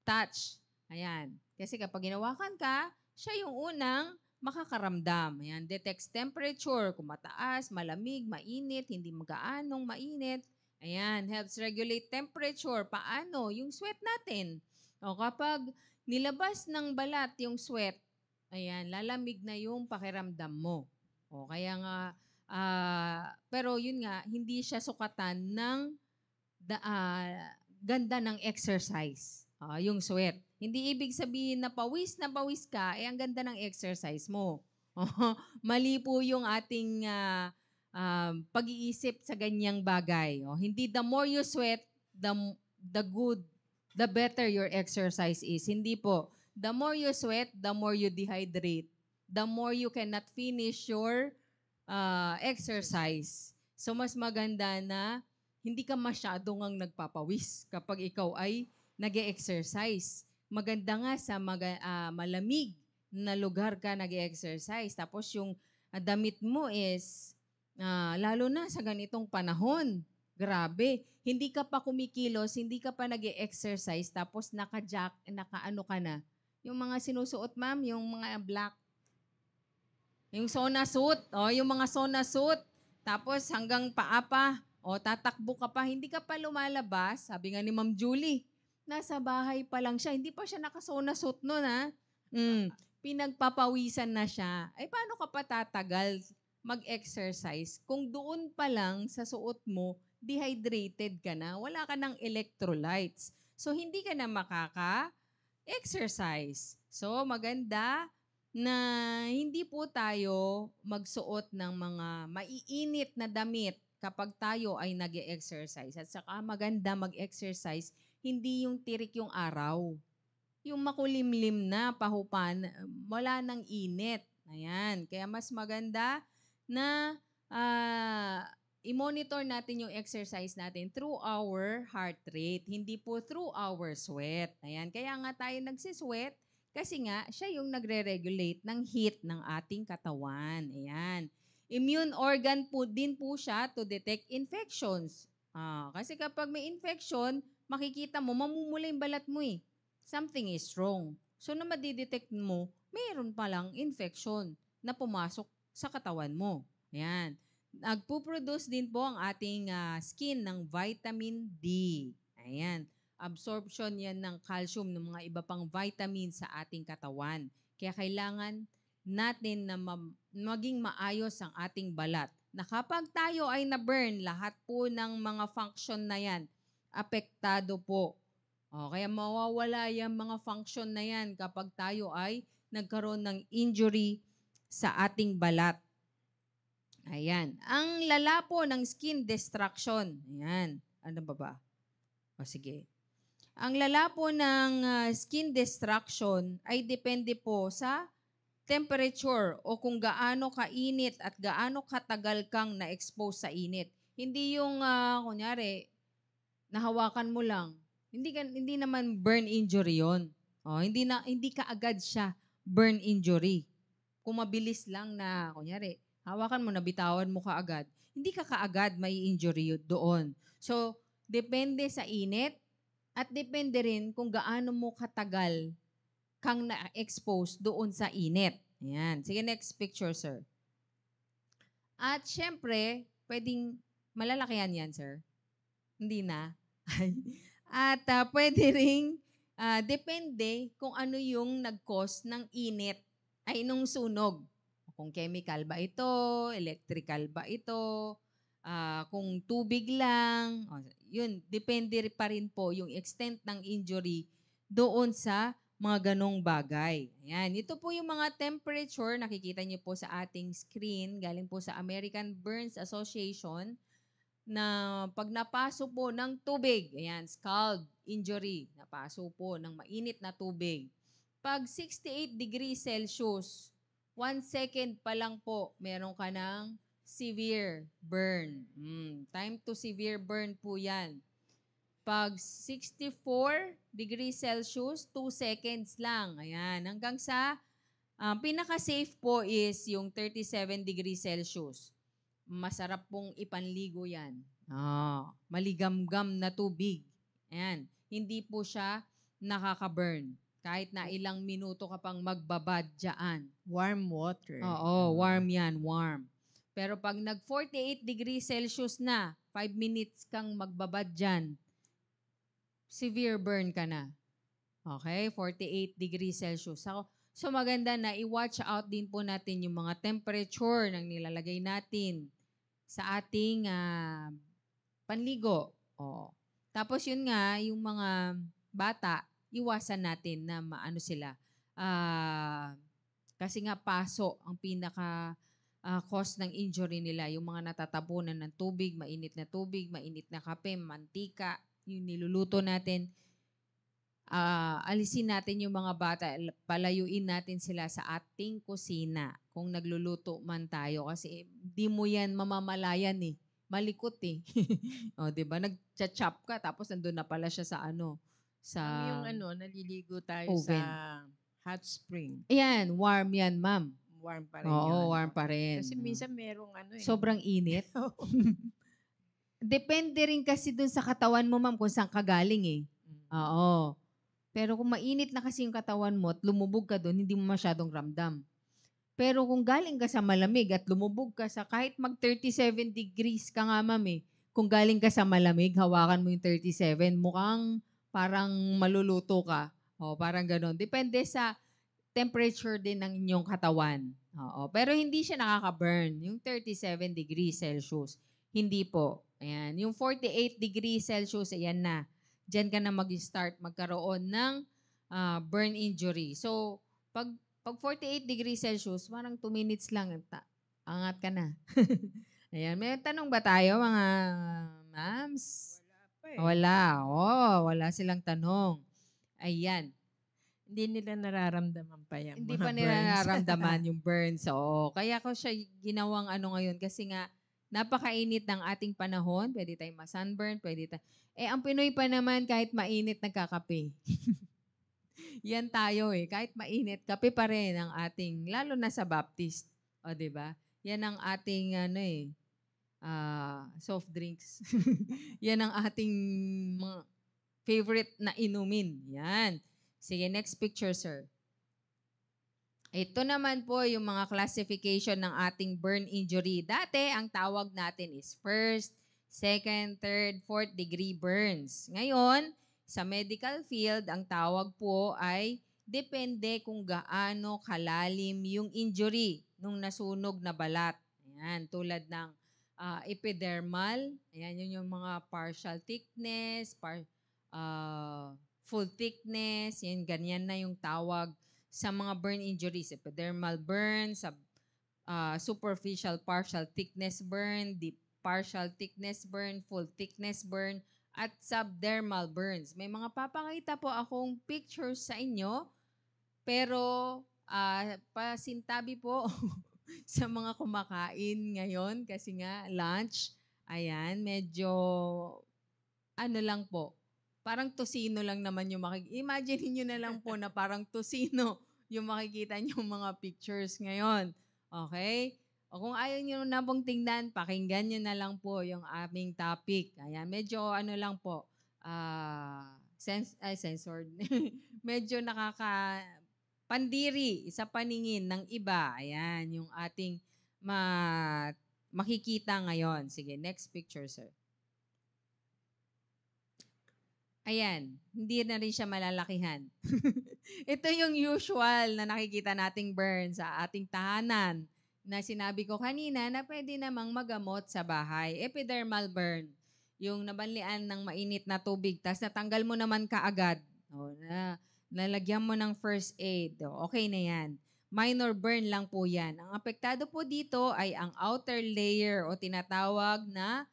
Speaker 2: Touch. Ayan. Kasi kapag ginawakan ka, siya yung unang makakaramdam. Ayan. Detects temperature, kung mataas, malamig, mainit, hindi magaanong mainit. Ayan, helps regulate temperature. Paano? Yung sweat natin. Kapag nilabas ng balat yung sweat, ayan, lalamig na yung pakiramdam mo. Kaya nga, pero yun nga, hindi siya sukatan ng ganda ng exercise. Yung sweat. Hindi ibig sabihin na pawis ka, ang ganda ng exercise mo. Mali po yung ating pag-iisip sa ganyang bagay. Hindi the more you sweat, the better your exercise is. Hindi po. The more you sweat, the more you dehydrate. The more you cannot finish your exercise. So mas maganda na hindi ka masyadong ang nagpapawis kapag ikaw ay nag-exercise. Maganda nga sa malamig na lugar ka nag-exercise. Tapos yung damit mo is, lalo na sa ganitong panahon, grabe. Hindi ka pa kumikilos, hindi ka pa nag-exercise, tapos naka-ano ka na. Yung mga sinusuot, ma'am, yung mga black, yung sauna suit, yung mga sauna suit, tapos hanggang paa pa, tatakbo ka pa, hindi ka pa lumalabas. Sabi nga ni Ma'am Julie, nasa bahay pa lang siya, hindi pa siya naka-sauna suit noon, ha? Pinagpapawisan na siya. Ay, paano ka pa tatagal mag-exercise kung doon pa lang sa suot mo, dehydrated ka na, wala ka ng electrolytes. So, hindi ka na makaka-exercise. So, maganda na hindi po tayo magsuot ng mga maiinit na damit kapag tayo ay nag-exercise. At saka maganda mag-exercise, hindi yung tirik yung araw. Yung makulimlim na, pahupan, wala nang init. Ayan. Kaya mas maganda na i-monitor natin yung exercise natin through our heart rate, hindi po through our sweat. Ayan. Kaya nga tayo nagsisweat kasi nga siya yung nagre-regulate ng heat ng ating katawan. Ayan. Immune organ po din po siya to detect infections. Kasi kapag may infection, makikita mo, mamumula yung balat mo eh. Something is wrong. So, na madidetect mo, mayroon palang infection na pumasok sa katawan mo. Ayan. Nagpo-produce din po ang ating skin ng vitamin D. Ayan. Absorption yan ng calcium ng mga iba pang vitamins sa ating katawan. Kaya kailangan natin na maging maayos ang ating balat. Na kapag tayo ay na-burn, lahat po ng mga function na yan, apektado po. Kaya mawawala yung mga function na yan kapag tayo ay nagkaroon ng injury sa ating balat. Ayan. Ang lala po ng skin destruction. Ayan. Ano ba? Sige. Ang lala po ng skin destruction ay depende po sa temperature o kung gaano kainit at gaano katagal kang na-expose sa init. Hindi yung, kunyari, nahawakan mo lang. Hindi naman burn injury 'yon. Hindi ka agad siya burn injury. Kung mabilis lang na kunyari, hawakan mo, nabitawan mo kaagad, hindi ka kaagad may injury doon. So, depende sa init at depende rin kung gaano mo katagal kang na-expose doon sa init. Ayan. Sige, next picture, sir. At syempre, pwedeng malalakihan yan, sir. Hindi na. At pwede ring depende kung ano yung nag-cause ng init ay nung sunog. Kung chemical ba ito, electrical ba ito, kung tubig lang, yun, depende pa rin po yung extent ng injury doon sa mga ganong bagay. Ayan, ito po yung mga temperature, nakikita niyo po sa ating screen, galing po sa American Burns Association, na pag napaso po ng tubig, ayan, scald injury, napaso po ng mainit na tubig. Pag 68 degrees Celsius, 1 second pa lang po, meron ka ng severe burn. Time to severe burn po yan. Pag 64 degrees Celsius, 2 seconds lang. Ayan, hanggang sa pinaka-safe po is yung 37 degrees Celsius. Masarap pong ipanligo yan. Maligamgam na tubig. Ayan. Hindi po siya nakaka-burn. Kahit na ilang minuto ka pang magbabad dyan.
Speaker 1: Warm water.
Speaker 2: Oo, warm yan, warm. Pero pag nag-48 degrees Celsius na, 5 minutes kang magbabad dyan, severe burn ka na. Okay? 48 degrees Celsius. So maganda na i-watch out din po natin yung mga temperature ng nilalagay natin sa ating panligo. Tapos yun nga, yung mga bata, iwasan natin na maano sila. Kasi nga paso ang pinaka cause ng injury nila. Yung mga natatabunan ng tubig, mainit na kape, mantika, yung niluluto natin, alisin natin yung mga bata, palayuin natin sila sa ating kusina kung nagluluto man tayo kasi di mo yan mamamalayan eh. Malikot eh. O, 'di ba? Nagcha-chop ka tapos nandun na pala siya sa sa
Speaker 1: Ma'am, yung naliligo tayo sa
Speaker 2: oven.
Speaker 1: hot spring.
Speaker 2: Ayan, warm yan, ma'am.
Speaker 1: Warm pa rin yun.
Speaker 2: Oo, warm pa
Speaker 1: Okay.
Speaker 2: rin.
Speaker 1: Kasi minsan merong
Speaker 2: Sobrang init. Depende rin kasi dun sa katawan mo, ma'am, kung saan ka galing eh. Oo. Pero kung mainit na kasi yung katawan mo at lumubog ka doon, hindi mo masyadong ramdam. Pero kung galing ka sa malamig at lumubog ka sa kahit mag 37 degrees ka nga, ma'am eh. Kung galing ka sa malamig, hawakan mo yung 37, mukhang parang maluluto ka. O, parang ganon. Depende sa temperature din ng inyong katawan. Oo. Pero hindi siya nakaka-burn. Yung 37 degrees Celsius. Hindi po. Ayan. Yung 48 degrees Celsius, ayan na. Diyan ka na mag-start magkaroon ng burn injury. So, pag 48 degrees Celsius, parang 2 minutes lang. Angat ka na. Ayan. May tanong ba tayo, mga ma'ams?
Speaker 1: Wala pa eh.
Speaker 2: Wala. Oh, wala silang tanong. Ayan.
Speaker 1: Hindi nila nararamdaman pa yung
Speaker 2: Hindi
Speaker 1: mga
Speaker 2: pa nila
Speaker 1: burns.
Speaker 2: nararamdaman yung burns. Oo. Kaya ko siya ginawang ngayon kasi nga napakainit ng ating panahon. Pwede tayong ma-sunburn, ang Pinoy pa naman kahit mainit nagkakape. Yan tayo eh. Kahit mainit, kape pa rin ang ating, lalo na sa Baptist. O, di ba? Yan ang ating soft drinks. Yan ang ating mga favorite na inumin. Yan. Sige, next picture, sir. Ito naman po yung mga classification ng ating burn injury. Dati, ang tawag natin is first, second, third, fourth degree burns. Ngayon, sa medical field, ang tawag po ay depende kung gaano kalalim yung injury nung nasunog na balat. Ayan, tulad ng epidermal. Ayan, yun yung mga partial thickness, full thickness. Yan, ganyan na yung tawag sa mga burn injuries, epidermal burn, superficial partial thickness burn, deep partial thickness burn, full thickness burn, at subdermal burns. May mga papakita po akong pictures sa inyo, pero pasintabi po sa mga kumakain ngayon kasi nga lunch, ayan, medyo lang po, parang tosino lang naman yung Imagine niyo na lang po na parang tosino yung makikita niyong mga pictures ngayon. Okay? O kung ayaw niyo na pong tingnan, pakinggan niyo na lang po yung aming topic. Ayan, medyo lang po, censored. Medyo pandiri sa paningin ng iba. Ayan, yung ating makikita ngayon. Sige, next picture, sir. Ayan, hindi na rin siya malalakihan. Ito yung usual na nakikita nating burn sa ating tahanan na sinabi ko kanina na pwede namang magamot sa bahay. Epidermal burn, yung nabanlian ng mainit na tubig, tapos natanggal mo naman kaagad. Nalagyan mo ng first aid. Okay na yan. Minor burn lang po yan. Ang apektado po dito ay ang outer layer o tinatawag na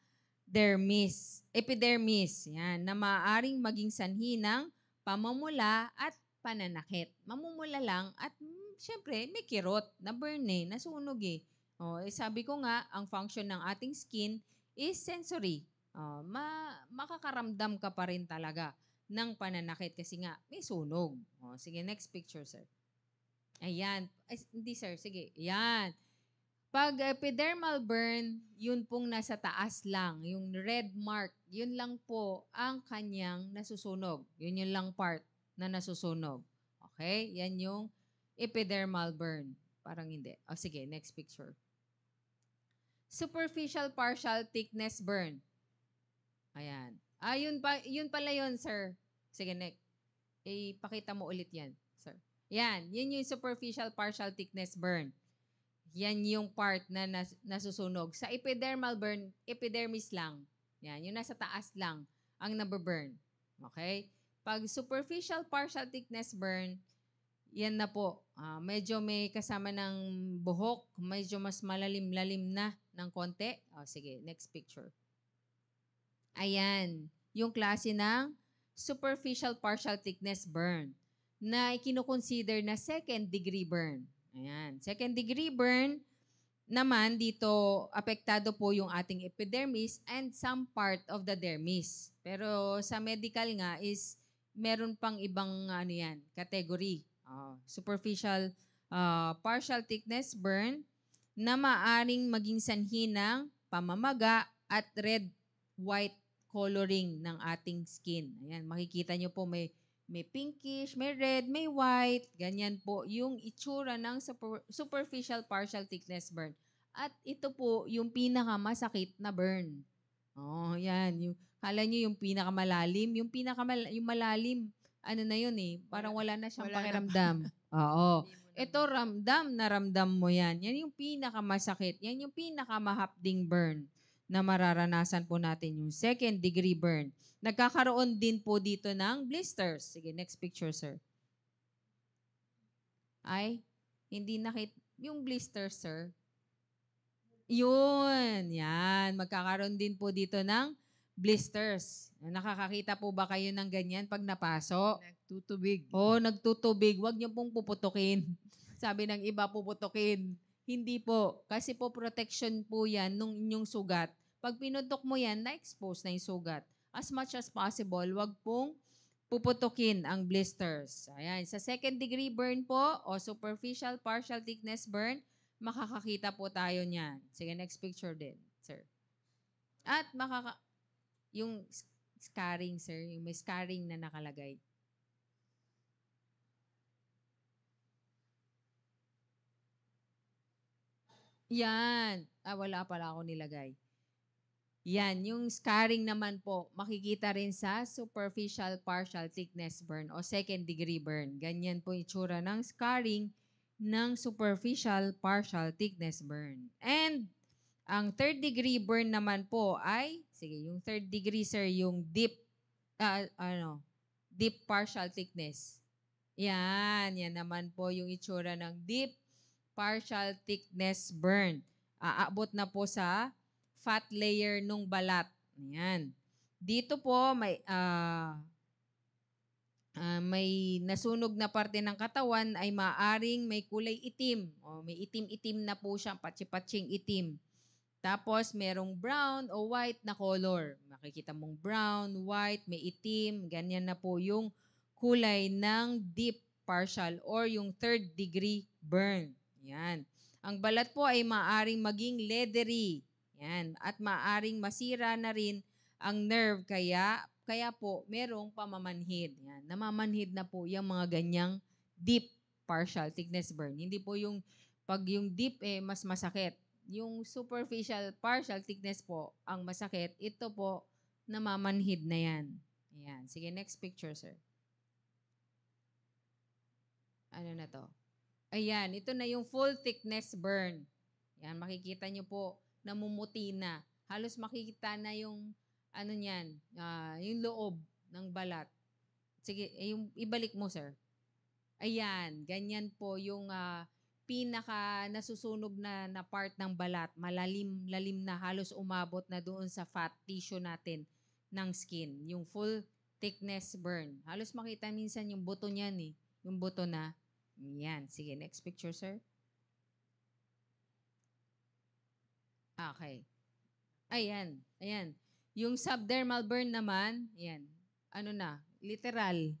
Speaker 2: epidermis, yan, na maaaring maging sanhi ng pamumula at pananakit. Mamumula lang at syempre may kirot na burn nasunog eh. Sabi ko nga, ang function ng ating skin is sensory. Makakaramdam ka pa rin talaga ng pananakit kasi nga may sunog. Sige, next picture, sir. Ayan. Hindi, sir. Sige. Ayan. Pag epidermal burn, yun pong nasa taas lang. Yung red mark, yun lang po ang kanyang nasusunog. Yun lang part na nasusunog. Okay? Yan yung epidermal burn. Parang hindi. Sige, next picture. Superficial partial thickness burn. Ayan. Yun pala yun, sir. Sige, next. Pakita mo ulit yan, sir. Yan. Yun yung superficial partial thickness burn. Yan yung part na nasusunog. Sa epidermal burn, epidermis lang. Yan, yung nasa taas lang ang nababurn. Okay? Pag superficial partial thickness burn, Yan na po. Medyo may kasama ng buhok. Medyo mas malalim-lalim na ng konti. Sige, next picture. Ayan. Yung klase ng superficial partial thickness burn na ikinukonsider na second degree burn. Ayan. Second degree burn naman dito apektado po yung ating epidermis and some part of the dermis. Pero sa medical nga is meron pang ibang ano yan, category. Superficial partial thickness burn na maaring maging sanhi ng pamamaga at red-white coloring ng ating skin. Ayan, makikita nyo po may pinkish, may red, may white. Ganyan po yung itsura ng superficial partial thickness burn. At ito po yung pinakamasakit na burn. Yan. Kala nyo yung pinakamalalim. Yung malalim, ano na yun eh. Parang wala na siyang
Speaker 1: Wala na.
Speaker 2: pakiramdam. Oo.
Speaker 1: Hindi mo na-
Speaker 2: Ito, ramdam mo yan. Yan yung pinakamasakit. Yan yung pinakamahapding burn na mararanasan po natin yung second degree burn. Nagkakaroon din po dito ng blisters. Sige, next picture, sir. Ay, hindi yung blisters, sir. Yun, yan. Magkakaroon din po dito ng blisters. Nakakakita po ba kayo ng ganyan pag napaso?
Speaker 1: Nagtutubig.
Speaker 2: Nagtutubig. Huwag niyo pong puputukin. Sabi ng iba, puputukin. Hindi po. Kasi po protection po yan nung inyong sugat. Pag pinutok mo yan, na-expose na yung sugat. As much as possible, wag pong puputukin ang blisters. Ayan. Sa second degree burn po o superficial partial thickness burn, makakakita po tayo niyan. Sige, next picture din, sir. At yung scarring, sir, yung may scarring na nakalagay. Yan. Wala pala ako nilagay. Yan, yung scarring naman po, makikita rin sa superficial partial thickness burn o second degree burn. Ganyan po itsura ng scarring ng superficial partial thickness burn. And ang third degree burn naman po ay, sige, yung third degree, sir, yung deep partial thickness. Yan naman po yung itsura ng deep partial thickness burn. Aabot na po sa fat layer nung balat. Ayan. Dito po may nasunog na parte ng katawan ay maaring may kulay itim. May itim-itim na po siya, patsi-patsing itim. Tapos merong brown o white na color. Makikita mong brown, white, may itim. Ganyan na po yung kulay ng deep partial or yung third degree burn. Yan. Ang balat po ay maaring maging leathery. Yan. At maaring masira na rin ang nerve kaya po merong pamamanhid. Yan. Namamanhid na po yung mga ganyang deep partial thickness burn. Hindi po yung pag yung deep mas masakit. Yung superficial partial thickness po ang masakit. Ito po namamanhid na yan. Ayan. Sige, next picture, sir. Ano na to? Ayan, ito na yung full thickness burn. Yan, makikita nyo po, namumuti na. Halos makikita na yung, ano niyan, yung loob ng balat. Sige, yung ibalik mo, sir. Ayan, ganyan po yung pinaka nasusunog na part ng balat. Malalim-lalim na, halos umabot na doon sa fat tissue natin ng skin. Yung full thickness burn. Halos makita minsan yung buto niyan eh. Yung buto na. Yan. Sige, next picture, sir. Okay. Ayan. Yung subdermal burn naman, ayan. Ano na? Literal.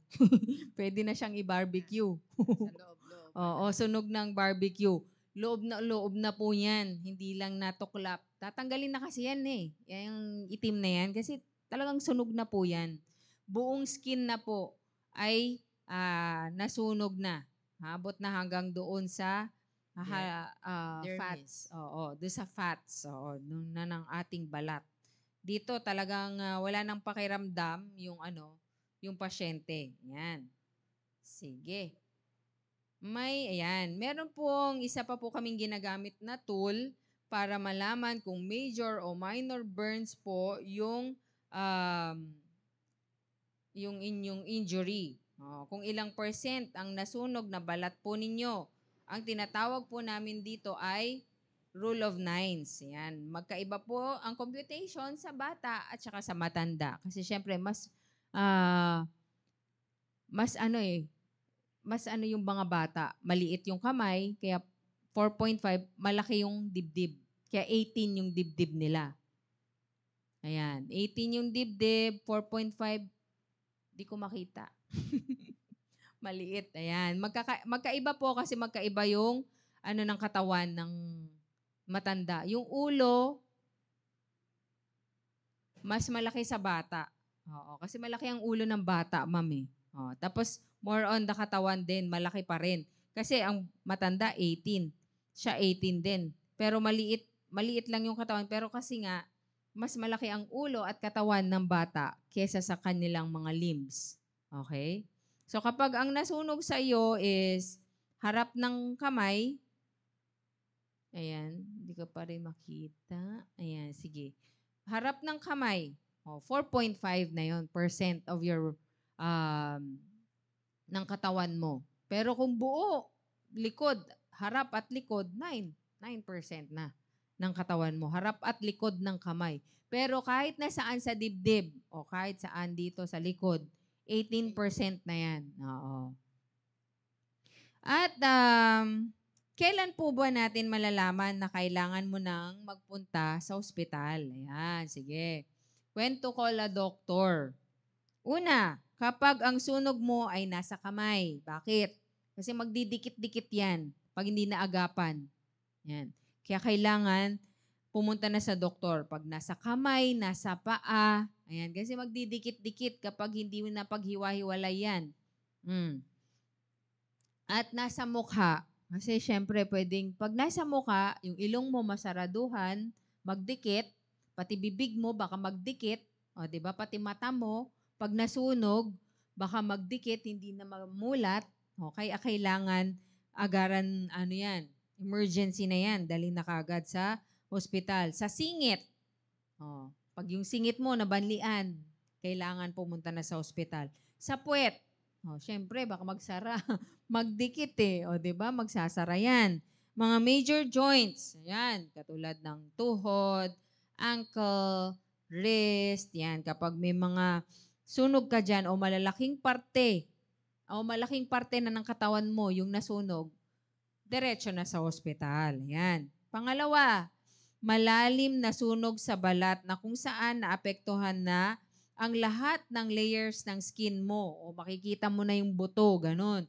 Speaker 2: Pwede na siyang i-barbecue.
Speaker 1: Sa loob-loob.
Speaker 2: Oo, sunog ng barbecue. Loob na po yan. Hindi lang natuklap. Tatanggalin na kasi yan eh. Yung itim na yan. Kasi talagang sunog na po yan. Buong skin na po ay nasunog na. Habot na hanggang doon sa fats. Oo, doon sa fats. Oo, na ng ating balat. Dito talagang wala nang pakiramdam yung pasyente. Yan. Sige. Meron pong isa pa po kaming ginagamit na tool para malaman kung major o minor burns po yung inyong injury. Kung ilang percent ang nasunog na balat po ninyo. Ang tinatawag po namin dito ay rule of nines. Yan. Magkaiba po ang computation sa bata at saka sa matanda. Kasi syempre, ah, mas ano yung mga bata. Maliit yung kamay, kaya 4.5, malaki yung dibdib. Kaya 18 yung dibdib nila. Ayan. 18 yung dibdib, 4.5, di ko makita. Maliit. Ayan. Magkaiba po kasi magkaiba yung ng katawan ng matanda. Yung ulo, mas malaki sa bata. Oo. Kasi malaki ang ulo ng bata, ma'am eh. Tapos, more on the katawan din, malaki pa rin. Kasi ang matanda, 18. Siya 18 din. Pero maliit lang yung katawan. Pero kasi nga, mas malaki ang ulo at katawan ng bata kesa sa kanilang mga limbs. Okay? So kapag ang nasunog sa iyo is harap ng kamay, ayan, hindi ko pa rin makita. Ayan, sige. Harap ng kamay, 4.5 na yon percent of your ng katawan mo. Pero kung buo, likod, harap at likod, 9% na ng katawan mo. Harap at likod ng kamay. Pero kahit nasaan sa dibdib o kahit saan dito sa likod, 18% na yan. Oo. At kailan po ba natin malalaman na kailangan mo nang magpunta sa ospital? Ayan, sige. When to call a doctor? Una, kapag ang sunog mo ay nasa kamay. Bakit? Kasi magdidikit-dikit yan pag hindi naagapan. Yan. Kaya kailangan pumunta na sa doktor. Pag nasa kamay, nasa paa, ayan. Kasi magdidikit-dikit kapag hindi mo na paghiwa-hiwalay yan. At nasa mukha. Kasi syempre pwedeng, pag nasa mukha, yung ilong mo masaraduhan, magdikit, pati bibig mo baka magdikit, o, di ba? Pati mata mo, pag nasunog, baka magdikit, hindi na mamulat. O, kaya kailangan agaran, emergency na yan. Dali na kagad sa hospital. Sa singit. O, pag yung singit mo nabanlian, kailangan pumunta na sa hospital. Sa puwet. O, syempre, baka magsara. Magdikit eh. O, di ba? Magsasara yan. Mga major joints. Ayan. Katulad ng tuhod, ankle, wrist. Yan. Kapag may mga sunog ka dyan o malaking parte na ng katawan mo yung nasunog, diretso na sa ospital. Yan. Pangalawa, malalim na sunog sa balat na kung saan naapektuhan na ang lahat ng layers ng skin mo. O makikita mo na yung buto, ganun.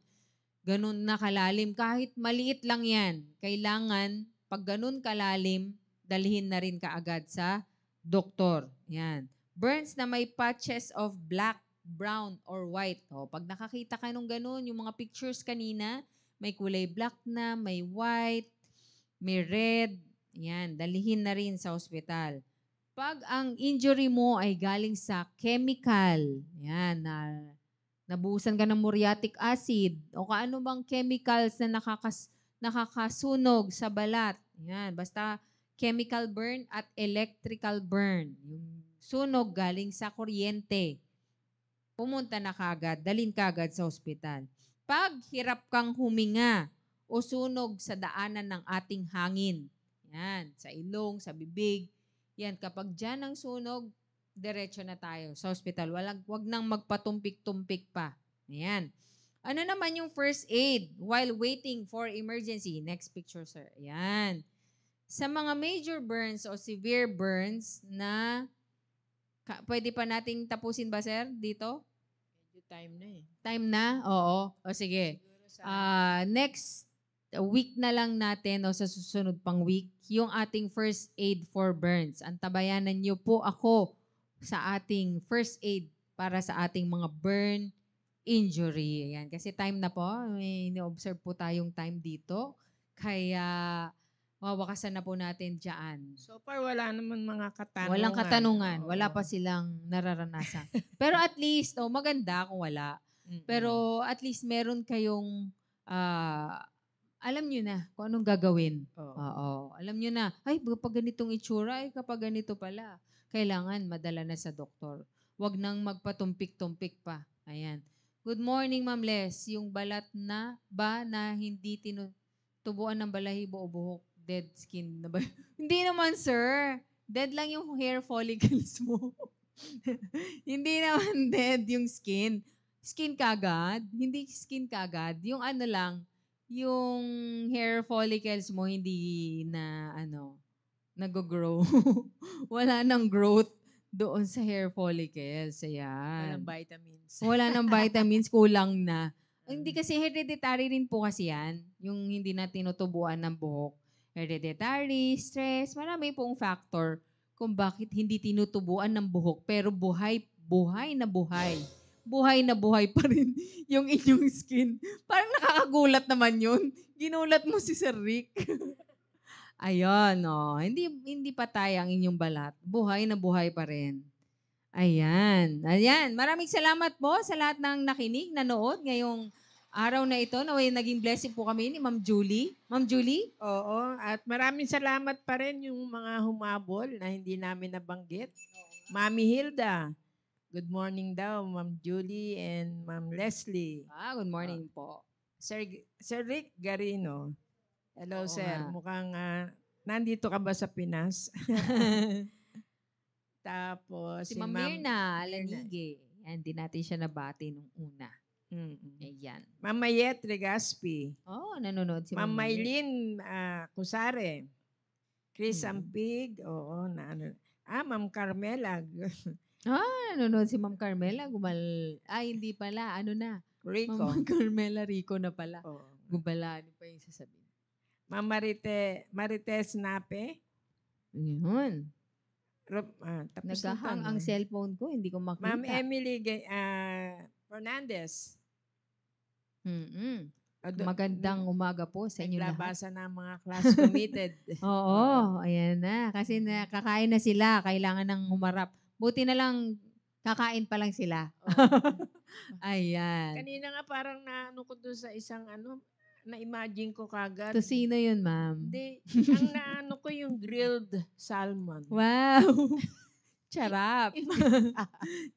Speaker 2: Ganun na kalalim. Kahit maliit lang yan, kailangan, pag ganun kalalim, dalhin na rin kaagad sa doktor. Yan. Burns na may patches of black, brown, or white. O, pag nakakita ka nung ganun, yung mga pictures kanina, may kulay black na, may white, may red. Yan, dalhin na rin sa ospital. Pag ang injury mo ay galing sa chemical, yan, nabuhusan ka ng muriatic acid o kaano bang chemicals na nakakasunog sa balat. Yan, basta chemical burn at electrical burn. Yung sunog galing sa kuryente. Pumunta na kagad, dalhin kagad sa ospital. Pag hirap kang huminga o sunog sa daanan ng ating hangin, yan, sa ilong, sa bibig, yan, kapag dyan ang sunog, diretso na tayo sa ospital. Wag nang magpatumpik-tumpik pa. Ayan. Ano naman yung first aid while waiting for emergency? Next picture, sir. Ayan. Sa mga major burns o severe burns na pwede pa nating tapusin ba, sir, dito?
Speaker 1: Medyo time na eh.
Speaker 2: Time na? Oo. O sige. Next week na lang natin o sa susunod pang week, yung ating first aid for burns. Antabayanan niyo po ako sa ating first aid para sa ating mga burn injury. Ayan. Kasi time na po. May ni-observe po tayong time dito. Kaya wawakasan na po natin dyan.
Speaker 1: So far, wala naman mga katanungan.
Speaker 2: Walang katanungan.
Speaker 1: Oo.
Speaker 2: Wala pa silang nararanasan. Pero at least, maganda kung wala.
Speaker 1: Mm-mm.
Speaker 2: Pero at least meron kayong alam nyo na kung anong gagawin.
Speaker 1: Oo.
Speaker 2: Oo. Alam nyo na, ay, pag ganitong itsura, ay, kapag ganito pala, kailangan madala na sa doktor. Huwag nang magpatumpik-tumpik pa. Ayan. Good morning, Ma'am Les. Yung balat na ba na hindi tinutubuan ng balahibo o buhok, dead skin na ba? Hindi naman, sir. Dead lang yung hair follicles mo. Hindi naman dead yung skin. Skin kagad? Hindi skin kagad. Yung ano lang, yung hair follicles mo hindi na nag-grow. Wala nang growth doon sa hair follicles.
Speaker 1: Walang
Speaker 2: Ayan.
Speaker 1: vitamins.
Speaker 2: Wala nang vitamins, kulang na. Hindi kasi hereditary rin po kasi yan. Yung hindi na tinutubuan ng buhok. Hereditary, stress, marami pong factor kung bakit hindi tinutubuan ng buhok. Pero buhay na buhay. Buhay na buhay pa rin yung inyong skin. Parang nakakagulat naman yun. Ginulat mo si Sir Rick. Ayun, oh. Hindi patay ang inyong balat. Buhay na buhay pa rin. Ayan. Ayan. Maraming salamat po sa lahat ng nakinig, nanood ngayong araw na ito. Naway naging blessing po kami ni Ma'am Julie. Ma'am Julie?
Speaker 1: Oo, at maraming salamat pa rin yung mga humabol na hindi namin nabanggit. Mami Hilda, good morning daw, Ma'am Julie and Ma'am Leslie.
Speaker 2: Good morning po.
Speaker 1: Sir Rick Garino, hello
Speaker 2: Oo
Speaker 1: sir,
Speaker 2: nga.
Speaker 1: mukhang nandito ka ba sa Pinas? Tapos
Speaker 2: Si Ma'am Mirna Alanige. Yan, di natin siya nabati nung una. Ayan.
Speaker 1: Ma'am Mayet Regaspi,
Speaker 2: Nanonood si
Speaker 1: Ma'am
Speaker 2: Ma'am Mayet.
Speaker 1: Maylin Kusare, Chris
Speaker 2: Mm.
Speaker 1: Ampig, oo, Ma'am Carmela,
Speaker 2: Nanonood si Ma'am Carmela. Hindi pala. Ano na?
Speaker 1: Rico,
Speaker 2: Ma'am Carmela Rico na pala.
Speaker 1: oo.
Speaker 2: Gumala. Ano pa yung sasabihin?
Speaker 1: Ma'am Marites Nape,
Speaker 2: Yun.
Speaker 1: tapos na
Speaker 2: Nagahang
Speaker 1: to,
Speaker 2: ang
Speaker 1: no?
Speaker 2: cellphone ko. Hindi ko makita.
Speaker 1: Ma'am Emily Fernandez.
Speaker 2: Mm-mm.
Speaker 1: Ado-
Speaker 2: Magandang umaga po sa inyo lahat.
Speaker 1: Naglabasa ng mga class committed.
Speaker 2: Oo, ayan na. Kasi nakakain na sila. Kailangan nang humarap. Buti na lang, kakain pa lang sila. Ayan.
Speaker 1: Kanina nga parang naano ko doon sa isang na-imagine ko kagad.
Speaker 2: To sino yun, ma'am?
Speaker 1: Hindi, ang naano ko yung grilled salmon.
Speaker 2: Wow! Charap.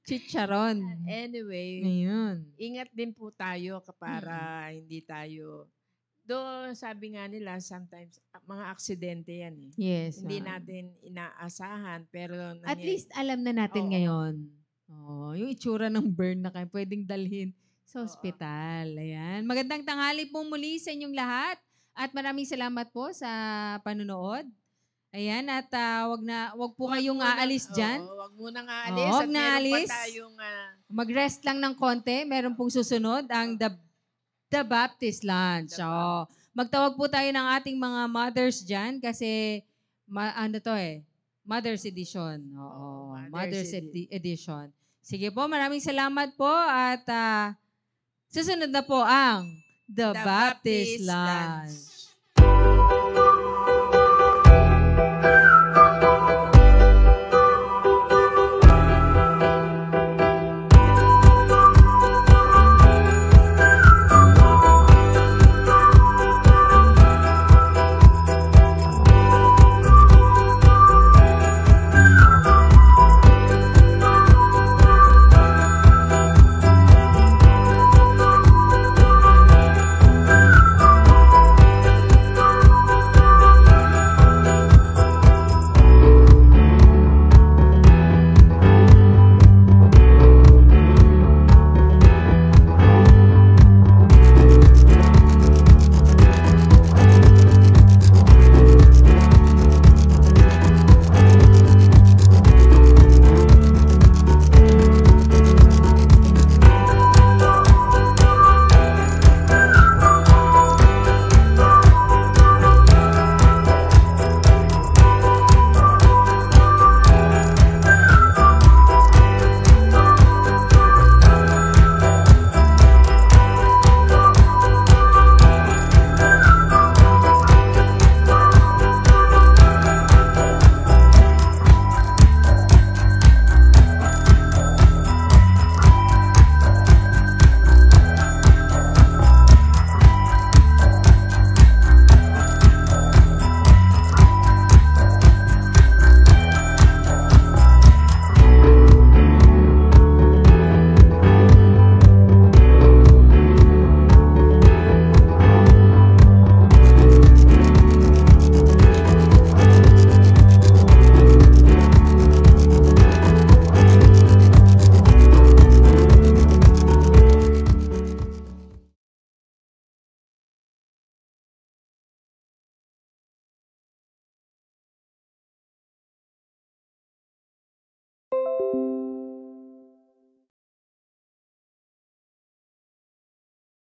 Speaker 2: Chicharon.
Speaker 1: Anyway,
Speaker 2: Ayun.
Speaker 1: ingat din po tayo para hindi tayo, sabi nga nila, sometimes mga aksidente yan eh.
Speaker 2: Yes,
Speaker 1: Hindi
Speaker 2: ma'am.
Speaker 1: natin inaasahan, pero
Speaker 2: At least alam na natin
Speaker 1: Oo.
Speaker 2: ngayon. Yung itsura ng burn na kayo pwedeng dalhin sa
Speaker 1: Oo.
Speaker 2: ospital. Ayan. Magandang tanghali po muli sa inyong lahat. At maraming salamat po sa panonood. Ayan. At wag po kayong aalis dyan.
Speaker 1: Wag munang aalis.
Speaker 2: Wag
Speaker 1: At
Speaker 2: na
Speaker 1: meron
Speaker 2: aalis.
Speaker 1: pa tayong
Speaker 2: Mag-rest lang ng konti. Meron pong susunod ang The Baptist Lunch. Magtawag po tayo ng ating mga mothers dyan kasi Mother's Edition. Oo,
Speaker 1: Mother's
Speaker 2: Edition. Sige po, maraming salamat po at susunod na po ang The Baptist Lunch.